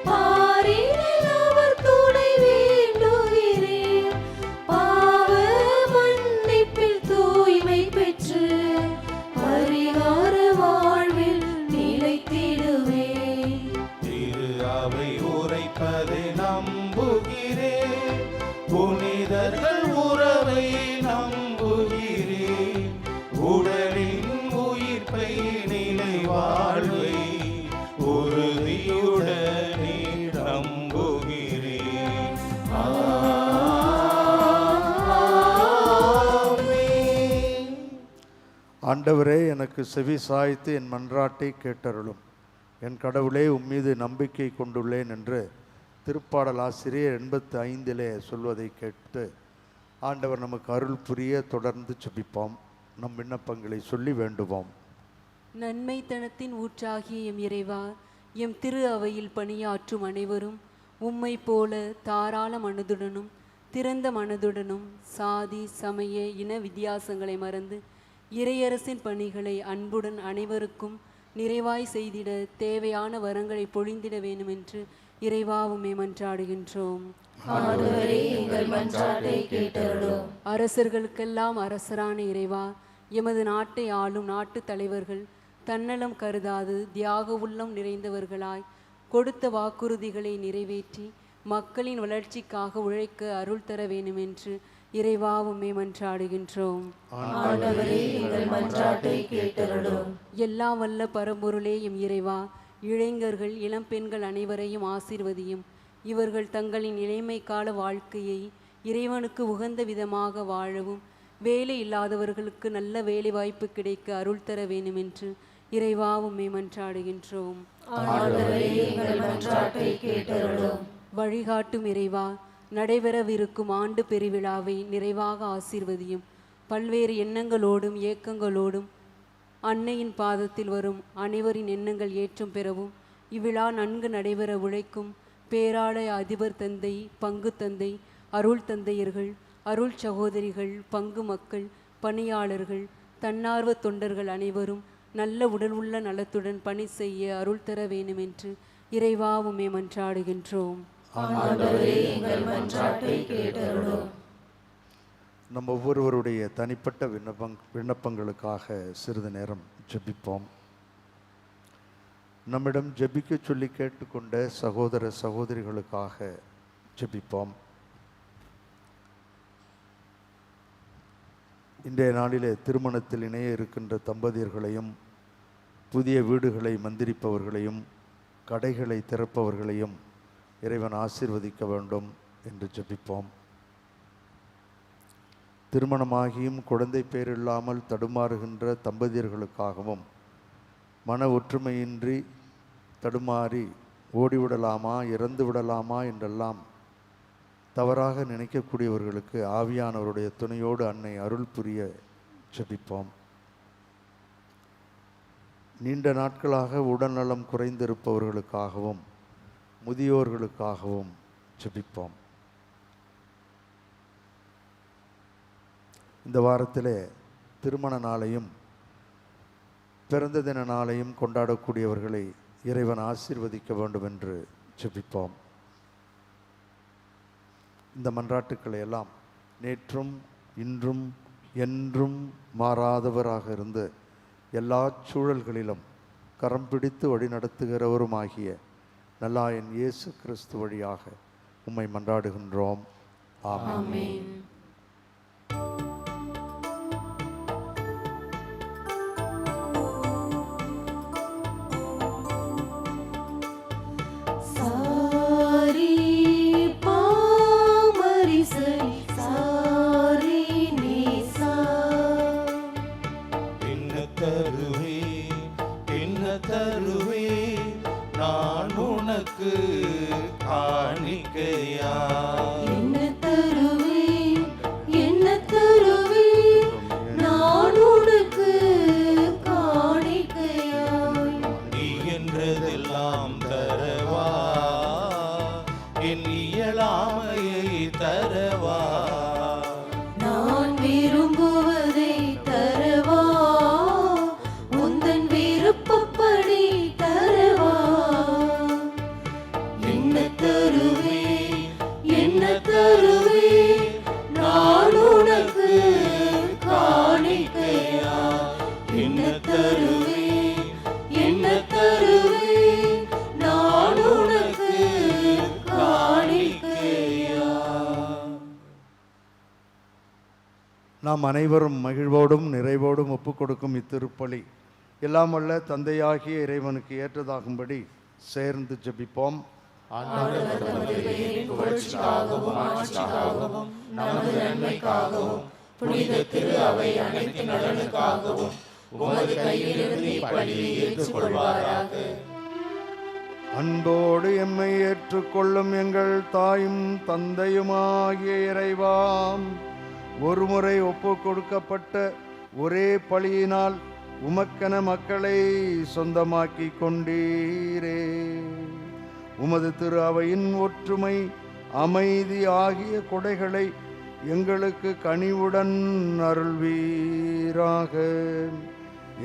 E: பாரினில் அவர் துணை வேண்டுகிறேன். பாவ மன்னிப்பில் தூய்மை பெற்று பரிகார வாழ்வில் நிலைத்திடுவேன்.
H: திரு அவை உரைப்பதை நம்புகிறேன், புனிதர்கள் உறவை நம்புகிறேன். உடலின் உயிர்ப்பை நிலை வாழ்வை உறுதியுடன்
C: ஆண்டவரே, எனக்கு செவி சாய்த்து என் மன்றாட்டை கேட்டருளும். என் கடவுளே, உம்மீது நம்பிக்கை கொண்டுள்ளேன் என்று திருப்பாடல் ஆசிரியர் 85 சொல்வதை கேட்டு ஆண்டவர் நமக்கு அருள் புரிய தொடர்ந்து ஜெபிப்போம். நம் விண்ணப்பங்களை சொல்லி வேண்டுவோம்.
E: நன்மைத்தனத்தின் ஊற்றாகிய எம் இறைவா, எம் திரு அவையில் பணியாற்றும் அனைவரும் உம்மை போல தாராள மனதுடனும் திறந்த மனதுடனும் சாதி சமய இன வித்தியாசங்களை மறந்து இறையரசின் பணிகளை அன்புடன் அனைவருக்கும் நிறைவாய் செய்திட தேவையான வரங்களை பொழிந்திட வேண்டும் என்று இறைவா உம்மை மன்றாடுகின்றோம். அரசர்களுக்கெல்லாம் அரசரான இறைவா, எமது நாட்டை ஆளும் நாட்டு தலைவர்கள் தன்னலம் கருதாது தியாக உள்ளம் நிறைந்தவர்களாய் கொடுத்த வாக்குறுதிகளை நிறைவேற்றி மக்களின் வளர்ச்சிக்காக உழைக்க அருள் தர வேண்டும் என்று இறைவா உம்மை மன்றாடுகின்றோம். எல்லா வல்ல பரம்பொருளே எம் இறைவா, இளைஞர்கள் இளம்பெண்கள் அனைவரையும் ஆசீர்வதியும். இவர்கள் தங்களின் இளமை கால வாழ்க்கையை இறைவனுக்கு உகந்த விதமாக வாழவும் வேலை இல்லாதவர்களுக்கு நல்ல வேலை வாய்ப்பு கிடைக்க அருள் தர வேண்டும் என்று இறைவா உம்மை மன்றாடுகின்றோம். வழிகாட்டும் இறைவா, நடைபெறவிருக்கும் ஆண்டு பெருவிழாவை நிறைவாக ஆசீர்வதியும். பல்வேறு எண்ணங்களோடும் ஏக்கங்களோடும் அன்னையின் பாதத்தில் வரும் அனைவரின் எண்ணங்கள் ஏற்றம் பெறவும் இவ்விழா நன்கு நடைபெற உழைக்கும் பேராலய அதிபர் தந்தை, பங்கு தந்தை, அருள் தந்தையர்கள், அருள் சகோதரிகள், பங்கு மக்கள், பணியாளர்கள், தன்னார்வ தொண்டர்கள் அனைவரும் நல்ல உடல் உள்ள நலத்துடன் பணி செய்ய அருள் தர வேண்டும் என்று இறைவா உம்மை மன்றாடுகின்றோம்.
C: நம் ஒவ்வொருவருடைய தனிப்பட்ட விண்ணப்பங்களுக்காக சிறிது நேரம் ஜெபிப்போம். நம்மிடம் ஜெபிக்க சொல்லி கேட்டுக்கொண்ட சகோதர சகோதரிகளுக்காக ஜெபிப்போம். இன்றைய நாளிலே திருமணத்தில் இணைய இருக்கின்ற தம்பதியர்களையும், புதிய வீடுகளை மந்திரிப்பவர்களையும், கடைகளை திறப்பவர்களையும் இறைவன் ஆசீர்வதிக்க வேண்டும் என்று ஜெபிப்போம். திருமணமாகியும் குழந்தை பேர் இல்லாமல் தடுமாறுகின்ற தம்பதியர்களுக்காகவும், மன ஒற்றுமையின்றி தடுமாறி ஓடிவிடலாமா இறந்து விடலாமா என்றெல்லாம் தவறாக நினைக்கக்கூடியவர்களுக்கு ஆவியானவருடைய துணையோடு அன்னை அருள் புரிய ஜெபிப்போம். நீண்ட நாட்களாக உடல்நலம் குறைந்திருப்பவர்களுக்காகவும் முதியோர்களுக்காகவும் ஜெபிப்போம். இந்த வாரத்திலே திருமண நாளையும் பிறந்த தின நாளையும் கொண்டாடக்கூடியவர்களை இறைவன் ஆசீர்வதிக்க வேண்டும் என்று ஜெபிப்போம். இந்த மன்றாட்டுக்களை எல்லாம் நேற்றும் இன்றும் என்றும் மாறாதவராக இருந்து எல்லா சூழல்களிலும் கரம் பிடித்து வழி நடத்துகிறவருமாகிய நல்லாயன் இயேசு கிறிஸ்து வழியாக உம்மை மன்றாடுகின்றோம். ஆமென். நாம் அனைவரும் மகிழ்வோடும் நிறைவோடும் ஒப்புக் கொடுக்கும் இத்திருப்பலி எல்லாம் வல்ல தந்தையாகிய இறைவனுக்கு ஏற்றதாகும்படி சேர்ந்து ஜெபிப்போம்.
A: புனித திரு அவை அனைத்து நலனுக்காகவும் உமது கையிலிருந்து இப்பலியை ஏற்றுக்கொள்வாராக.
C: அன்போடு எம்மை ஏற்றுக்கொள்ளும் எங்கள் தாயும் தந்தையுமாகிய இறைவாம், ஒருமுறை ஒப்பு கொடுக்கப்பட்ட ஒரே பலியினால் உமக்கென மக்களை சொந்தமாக்கி கொண்டீரே. உமது திரு அவையின் ஒற்றுமை, அமைதி ஆகிய கொடைகளை எங்களுக்கு கனிவுடன் அருள்வீராக.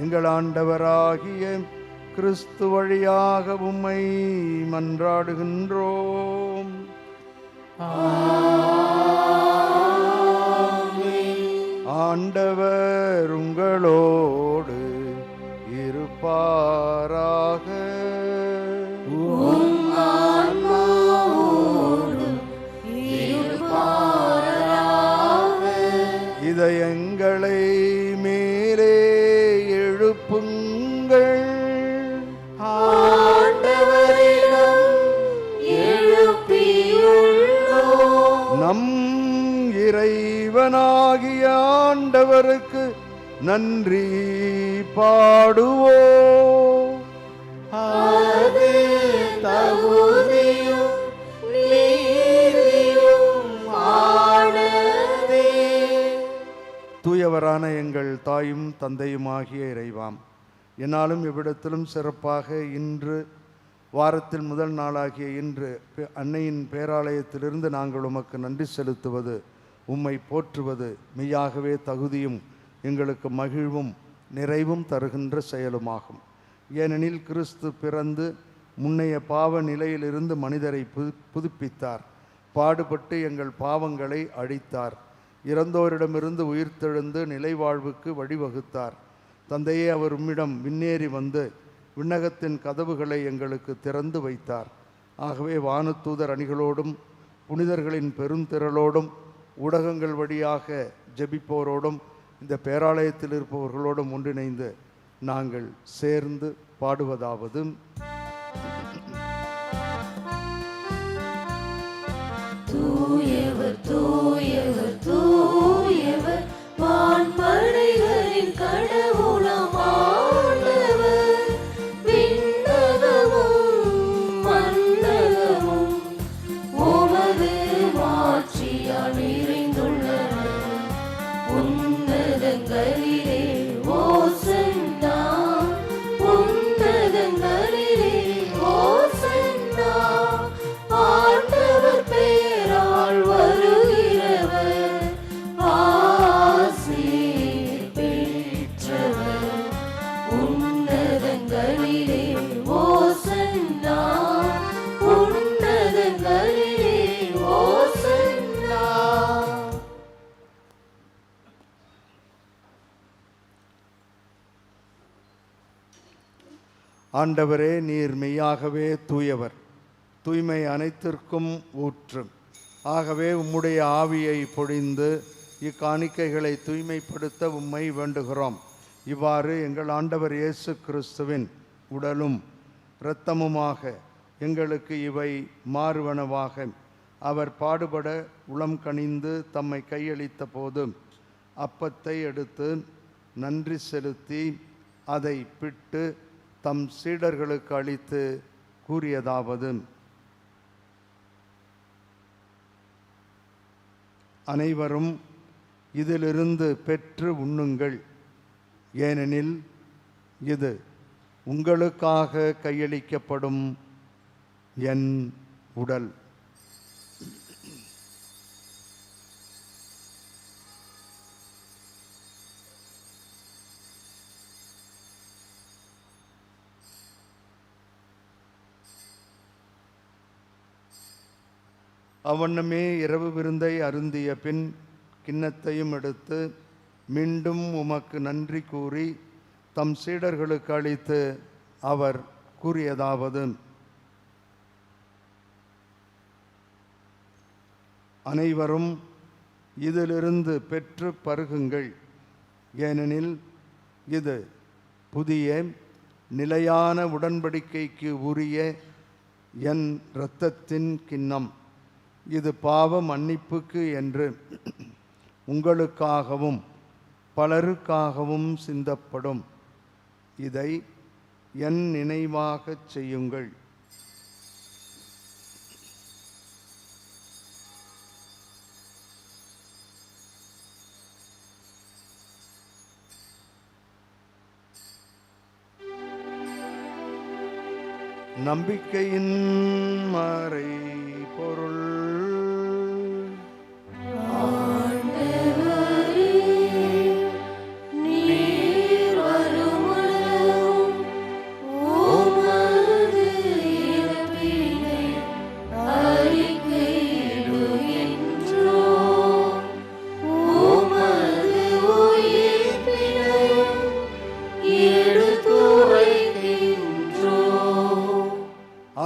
C: எங்கள் ஆண்டவராகிய கிறிஸ்து வழியாக உம்மை மன்றாடுகின்றோம். ஆண்டவர் உங்களோடு இருப்பாராக. இதயங்களை மேலே எழுப்புங்கள். நம் இறைவனாகிய ஆண்டவருக்கு நன்றி பாடுவோம். தூயவரான எங்கள் தாயும் தந்தையுமாகிய இறைவாம், என்னாலும் எவ்விடத்திலும் சிறப்பாக இன்று வாரத்தில் முதல் நாளாகிய இன்று அன்னையின் பேராலயத்திலிருந்து நாங்கள் உமக்கு நன்றி செலுத்துவது, உம்மை போற்றுவது மெய்யாகவே தகுதியும் எங்களுக்கு மகிழ்வும் நிறைவும் தருகின்ற செயலுமாகும். ஏனெனில் கிறிஸ்து பிறந்து முன்னைய பாவ நிலையிலிருந்து மனிதரை புதுப்பித்தார். பாடுபட்டு எங்கள் பாவங்களை அழித்தார். இறந்தோரிடமிருந்து உயிர்த்தெழுந்து நிலைவாழ்வுக்கு வழிவகுத்தார். தந்தையே, அவர் உம்மிடம் விண்ணேறி வந்து விண்ணகத்தின் கதவுகளை எங்களுக்கு திறந்து வைத்தார். ஆகவே வானதூதர் அணிகளோடும் புனிதர்களின் பெருந்திரளோடும் ஊடகங்கள் வழியாக ஜெபிப்போரோடும் இந்த பேராலயத்தில் இருப்பவர்களோடும் ஒன்றிணைந்து நாங்கள் சேர்ந்து பாடுவதாவது:
A: தூயவர் தூயவர் தூயவர் வான்படைகளின் கடவுளாம் ஆண்டவர், விண்ணகமும் மண்ணகமும் உமது மாட்சியால் நிறைந்துள்ளன. உன்னதங்களிலே ஓசன்னா, உன்னதங்களிலே ஓசன்னா. ஆண்டவர் பெயரால் வருகிறவர் ஆசீர் பெற்றவர். உன்னதங்களிலே ஓசன்னா, உன்னதங்களிலே ஓசன்னா.
C: ஆண்டவரே, நீர் மெய்யாகவே தூயவர், தூய்மை அனைத்திற்கும் ஊற்று. ஆகவே உம்முடைய ஆவியை பொழிந்து இக்காணிக்கைகளை தூய்மைப்படுத்த உம்மை வேண்டுகிறோம். இவ்வாறு எங்கள் ஆண்டவர் இயேசு கிறிஸ்துவின் உடலும் இரத்தமுமாக எங்களுக்கு இவை மாறுவனவாக. அவர் பாடுபட உளம் கனிந்து தம்மை கையளித்த போது அப்பத்தை எடுத்து நன்றி செலுத்தி அதை பிட்டு தம் சீடர்களுக்கு அளித்து கூறியதாவது: அனைவரும் இதிலிருந்து பெற்று உண்ணுங்கள், ஏனெனில் இது உங்களுக்காக கையளிக்கப்படும் என் உடல். அவ்வண்ணமே இரவு விருந்தை அருந்திய பின் கிண்ணத்தையும் எடுத்து மீண்டும் உமக்கு நன்றி கூறி தம் சீடர்களுக்கு அளித்து அவர் கூறியதாவது: அனைவரும் இதிலிருந்து பெற்று பருகுங்கள், ஏனெனில் இது புதிய நிலையான உடன்படிக்கைக்கு உரிய என் இரத்தத்தின் கிண்ணம். இது பாவ மன்னிப்புக்கு என்று உங்களுக்காகவும் பலருக்காகவும் சிந்தப்படும். இதை என் நினைவாகச் செய்யுங்கள். நம்பிக்கையின் மறை பொருள்.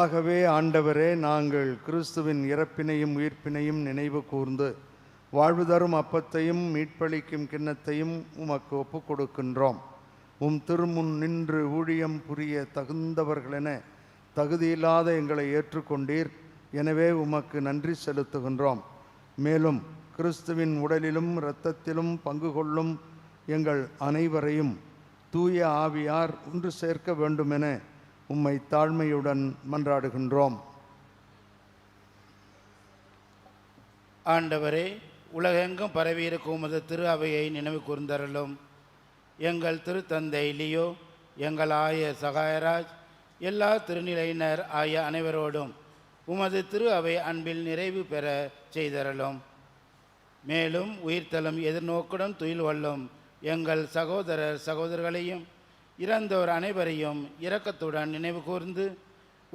C: ஆகவே ஆண்டவரே, நாங்கள் கிறிஸ்துவின் இறப்பினையும் உயிர்ப்பினையும் நினைவு கூர்ந்து வாழ்வு தரும் அப்பத்தையும் மீட்பளிக்கும் கிண்ணத்தையும் உமக்கு ஒப்புக் கொடுக்கின்றோம். உம் திருமுன் நின்று ஊழியம் புரிய தகுந்தவர்களென தகுதியில்லாத எங்களை ஏற்றுக்கொண்டீர். எனவே உமக்கு நன்றி செலுத்துகின்றோம். மேலும் கிறிஸ்துவின் உடலிலும் இரத்தத்திலும் பங்கு கொள்ளும் எங்கள் அனைவரையும் தூய ஆவியார் ஒன்று சேர்க்க வேண்டுமென உம்மை தாழ்மையுடன் மன்றாடுகின்றோம்.
I: ஆண்டவரே, உலகெங்கும் பரவியிருக்கும் உமது திரு அவையை நினைவு கூர்ந்தருளும். எங்கள் திருத்தந்தை லியோ, எங்கள் ஆயர் சகாயராஜ், எல்லா திருநிலையினர் ஆகிய அனைவரோடும் உமது திரு அவை அன்பில் நிறைவு பெற செய்தருளும். மேலும் உயிர்த்தலும் எதிர்நோக்குடன் துயில் கொள்ளும் எங்கள் சகோதரர் சகோதரர்களையும் இறந்தோர் அனைவரையும் இரக்கத்துடன் நினைவு கூர்ந்து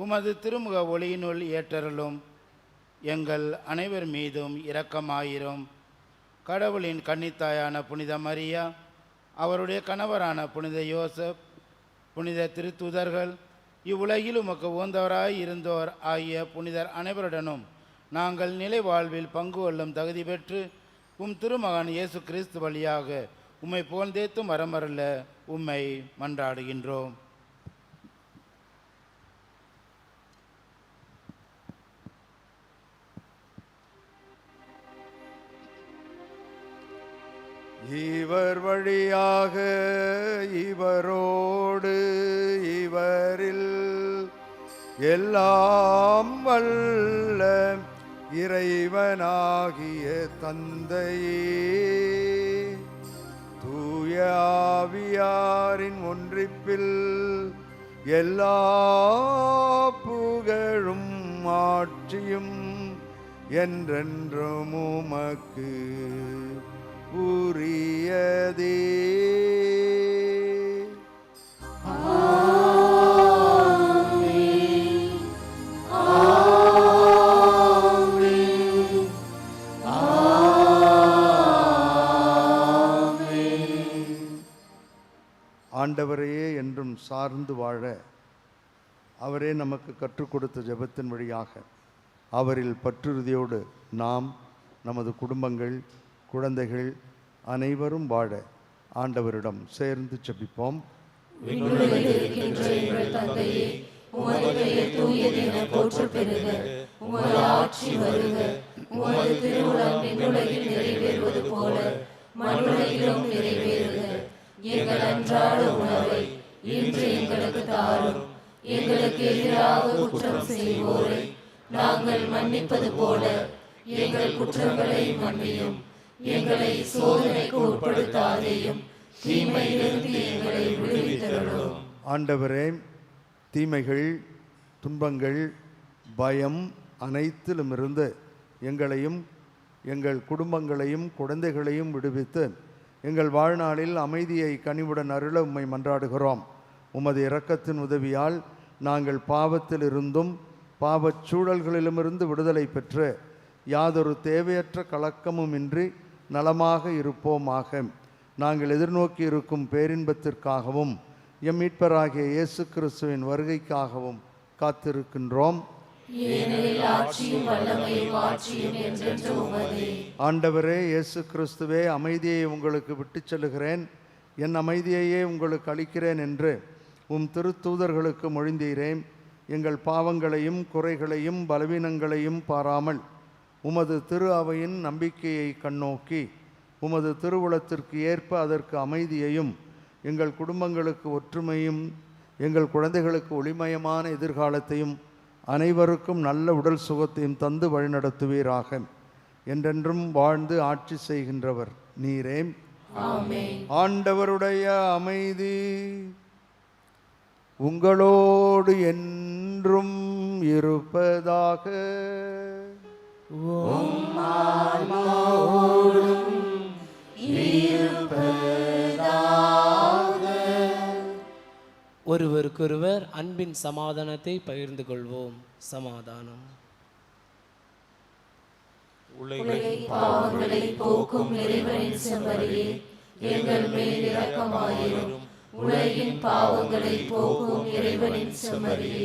I: உமது திருமுக ஒளியினுள் ஏற்றருளும். எங்கள் அனைவர் மீதும் இரக்கமாயிரும். கடவுளின் கன்னித்தாயான புனித மரியா, அவருடைய கணவரான புனித யோசப், புனித திருத்தூதர்கள், இவ்வுலகில் உமக்கு உகந்தவராய் இருந்தோர் ஆகிய புனிதர் அனைவருடனும் நாங்கள் நிலை வாழ்வில் பங்கு கொள்ளும் தகுதி பெற்று உம் திருமகன் இயேசு கிறிஸ்து வழியாக உம்மை புகழ்ந்தேத்தும் வரமருள உம்மை மன்றாடுகின்றோம்.
C: இவர் வழியாக இவரோடு இவரில் எல்லாம் வல்ல இறைவனாகிய தந்தையே, தூய ஆவியாரின் ஒன்றிப்பில் எல்லா புகழும் ஆட்சியும் என்றென்றும் உமக்கு உரியதே. ஆண்டவரையே என்றும் சார்ந்து வாழ அவரே நமக்கு கற்றுக் கொடுத்த ஜெபத்தின் வழியாக அவரில் பற்றுறுதியோடு நாம், நமது குடும்பங்கள், குழந்தைகள் அனைவரும் வாழ ஆண்டவரிடம் சேர்ந்து ஜெபிப்போம்.
A: எங்கள் அன்றாட உணவை இன்று எங்களுக்கு தாரும். எங்களுக்கு எதிராக குற்றம் செய்வோரை நாங்கள் மன்னிப்பது போல எங்கள் குற்றங்களை மன்னியும். எங்களை சோதனைக்கு உட்படுத்தாதேயும், தீமையிலிருந்து எங்களை விடுவித்தருளும்.
C: ஆண்டவரே, தீமைகள், துன்பங்கள், பயம் அனைத்திலுமிருந்து எங்களையும் எங்கள் குடும்பங்களையும் குழந்தைகளையும் விடுவித்து எங்கள் வாழ்நாளில் அமைதியை கனிவுடன் அருள உம்மை மன்றாடுகிறோம். உமது இரக்கத்தின் உதவியால் நாங்கள் பாவத்திலிருந்தும் பாவச் சூழல்களிலுமிருந்து விடுதலை பெற்று யாதொரு தேவையற்ற கலக்கமும் இன்றி நலமாக இருப்போமாக. நாங்கள் எதிர்நோக்கி இருக்கும் பேரின்பத்திற்காகவும் எம் மீட்பராகிய இயேசு கிறிஸ்துவின் வருகைக்காகவும் காத்திருக்கின்றோம். ஆண்டவரே இயேசு கிறிஸ்துவே, அமைதியை உங்களுக்கு விட்டுச் செல்லுகிறேன், என் அமைதியையே உங்களுக்கு அளிக்கிறேன் என்று உம் திருத்தூதர்களுக்கு மொழிந்தீரேன். எங்கள் பாவங்களையும் குறைகளையும் பலவீனங்களையும் பாராமல் உமது திரு அவையின் நம்பிக்கையை கண்ணோக்கி உமது திருவுளத்திற்கு ஏற்ப அதற்கு அமைதியையும், எங்கள் குடும்பங்களுக்கு ஒற்றுமையும், எங்கள் குழந்தைகளுக்கு ஒளிமயமான எதிர்காலத்தையும், அனைவருக்கும் நல்ல உடல் சுகத்தையும் தந்து வழிநடத்துவீராக. என்றென்றும் வாழ்ந்து ஆட்சி செய்கின்றவர் நீரே. ஆண்டவருடைய அமைதி உங்களோடு என்றும் இருப்பதாக.
G: ஒருவருக்கொருவர் அன்பின் சமாதானத்தை பகிர்ந்து கொள்வோம். சமாதானம்.
A: உலகின் பாவங்களை போக்கும் இறைவனின் செம்மறியே, எங்கள் மேல் இரக்கமாயிரும். உலகின் பாவங்களை போக்கும் இறைவனின் செம்மறியே,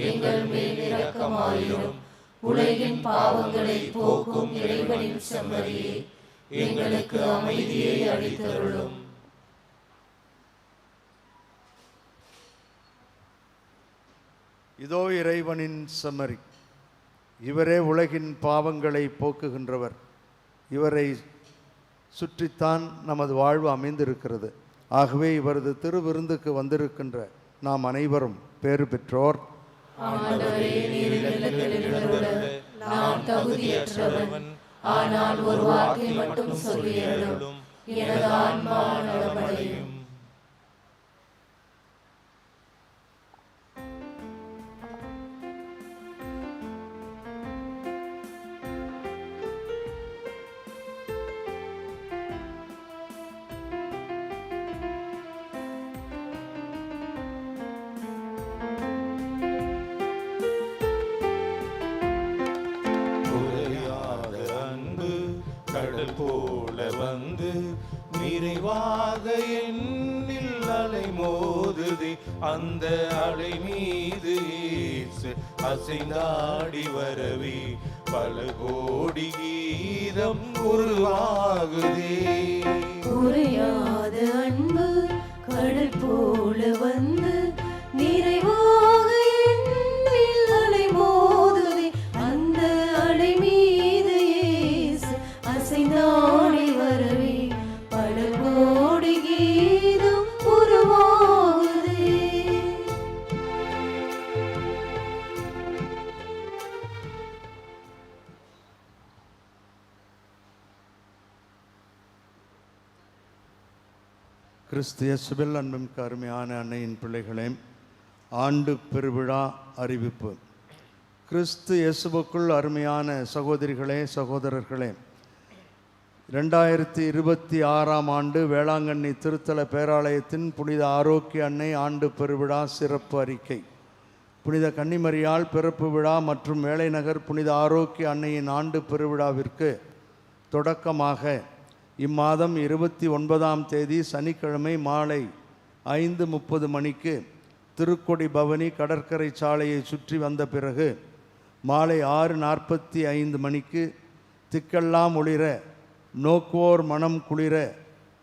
A: எங்கள் மேல் இரக்கமாயிரும். உலகின் பாவங்களை போக்கும் இறைவனின் செம்மறியே, எங்களுக்கு அமைதியை அளித்தருளும்.
C: இதோ இறைவனின் செம்மறி, இவரே உலகின் பாவங்களை போக்குகின்றவர். இவரை சுற்றித்தான் நமது வாழ்வு அமைந்திருக்கிறது. ஆகவே இவரது திருவிருந்துக்கு வந்திருக்கின்ற நாம் அனைவரும் பேறு பெற்றோர்.
A: நான் தகுதியற்றவன், ஆனால் ஒரு வார்த்தை மட்டும் சொல்லியருளும், எனது ஆன்மா நலமடையும்.
H: கடல் போல வந்து நிறைவாக என்னில் அலை மோதுதே. அந்த அலை மீது இயேசு அசைந்தாடி வரவே பல கோடி கீதம் உருவாகுதே.
A: குறையாத அன்பு கடல் போல வந்து நிறைவாக என்னில் அலை மோதுதே. அந்த அலை மீது இயேசு அசைந்தாடி வரவே பல கோடி கீதம் உருவாகுதே.
C: கிறிஸ்து இயேசுவில் அன்புமிக்க அருமையான அன்னையின் பிள்ளைகளே, ஆண்டு பெருவிழா அறிவிப்பு. கிறிஸ்து இயேசுவுக்குள் அருமையான சகோதரிகளே, சகோதரர்களே, 2026ஆம் ஆண்டு வேளாங்கண்ணி திருத்தல பேராலயத்தின் புனித ஆரோக்கிய அன்னை ஆண்டு பெருவிழா சிறப்பு அறிக்கை. புனித கன்னிமரியாள் பிறப்பு விழா மற்றும் வேலைநகர் புனித ஆரோக்கிய அன்னையின் ஆண்டு பெருவிழாவிற்கு தொடக்கமாக இம்மாதம் 29ஆம் தேதி சனிக்கிழமை மாலை 5:30 மணிக்கு திருக்கொடி பவனி கடற்கரை சாலையை சுற்றி வந்த பிறகு மாலை 6:45 மணிக்கு திக்கெல்லாம் ஒளிர நோக்குவோர் மனம் குளிர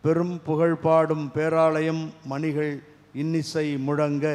C: பெரும் புகழ் பாடும் பேராலயம் மணிகள் இன்னிசை முழங்க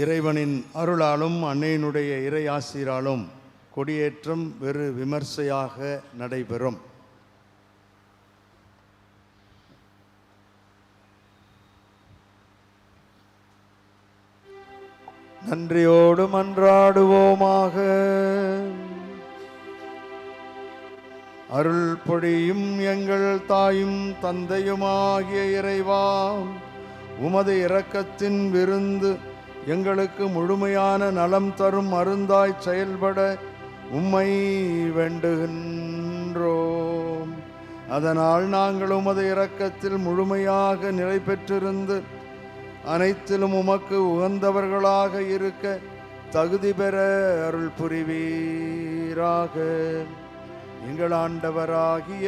C: இறைவனின் அருளாலும் அன்னையினுடைய இறை ஆசிராலும் கொடியேற்றம் வெறு விமர்சையாக நடைபெறும். நன்றியோடு மன்றாடுவோமாக. அருள் பொழியும் எங்கள் தாயும் தந்தையுமாகிய இறைவா, உமது இரக்கத்தின் விருந்து எங்களுக்கு முழுமையான நலம் தரும் மருந்தாய் செயல்பட உம்மை வேண்டுகின்றோம். அதனால் நாங்கள் உமது இரக்கத்தில் முழுமையாக நிலை பெற்றிருந்து அனைத்திலும் உமக்கு உகந்தவர்களாக இருக்க தகுதி பெற அருள் புரிவீராக. எங்கள் ஆண்டவராகிய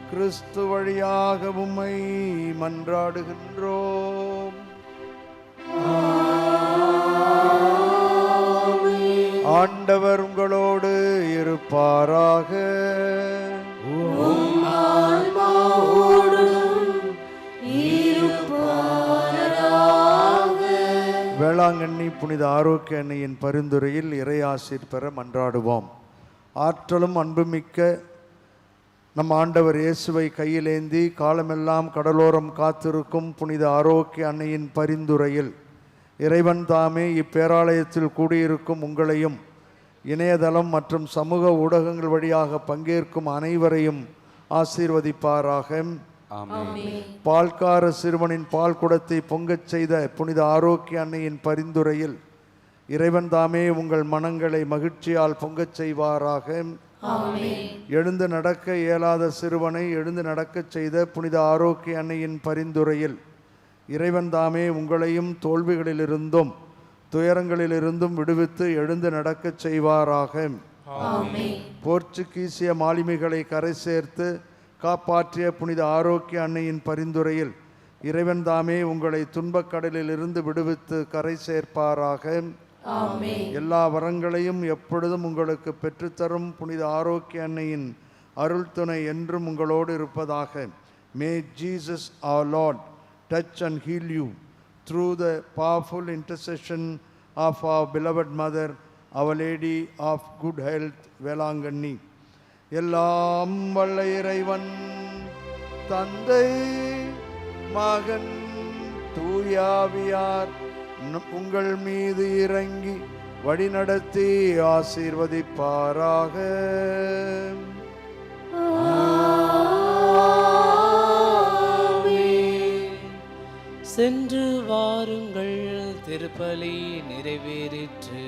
C: கிறிஸ்து வழியாக உம்மை மன்றாடுகின்றோம். ஆண்டவர் உங்களோடு இருப்பாராக. வேளாங்கண்ணி புனித ஆரோக்கிய அன்னையின் பரிந்துரையில் இறையாசிர் பெற மன்றாடுவோம். ஆற்றலும் அன்புமிக்க நம் ஆண்டவர் இயேசுவை கையிலேந்தி காலமெல்லாம் கடலோரம் காத்திருக்கும் புனித ஆரோக்கிய அன்னையின் பரிந்துரையில் இறைவன் தாமே இப்பேராலயத்தில் கூடியிருக்கும் உங்களையும் இணையதளம் மற்றும் சமூக ஊடகங்கள் வழியாக பங்கேற்கும் அனைவரையும் ஆசீர்வதிப்பாராக. பால்கார சிறுவனின் பால் குடத்தை பொங்கச் செய்த புனித ஆரோக்கிய அன்னையின் பரிந்துரையில் இறைவன் தாமே உங்கள் மனங்களை மகிழ்ச்சியால் பொங்கச் செய்வாராக. எழுந்து நடக்க இயலாத சிறுவனை எழுந்து நடக்கச் செய்த புனித ஆரோக்கிய அன்னையின் பரிந்துரையில் இறைவன் தாமே உங்களையும் தோல்விகளிலிருந்தும் துயரங்களிலிருந்தும் விடுவித்து எழுந்து நடக்கச் செய்வாராக. போர்ச்சுகீசிய மாலுமிகளை கரை சேர்த்து காப்பாற்றிய புனித ஆரோக்கிய அன்னையின் பரிந்துரையில் இறைவன் தாமே உங்களை துன்பக்கடலில் இருந்து விடுவித்து கரை சேர்ப்பாராக. எல்லா வரங்களையும் எப்பொழுதும் உங்களுக்கு பெற்றுத்தரும் புனித ஆரோக்கிய அன்னையின் அருள் துணை என்றும் உங்களோடு இருப்பதாக. மே Jesus our Lord touch and heal you through the powerful intercession of our beloved mother, Our Lady of Good Health, Velankanni. எல்லாம் வல்ல இறைவன் தந்தை மகன் தூயாவியார் உங்கள் மீது இறங்கி வழிநடத்தி ஆசீர்வதிப்பாராக.
G: சென்று வாருங்கள், திருப்பலி நிறைவேறிற்று.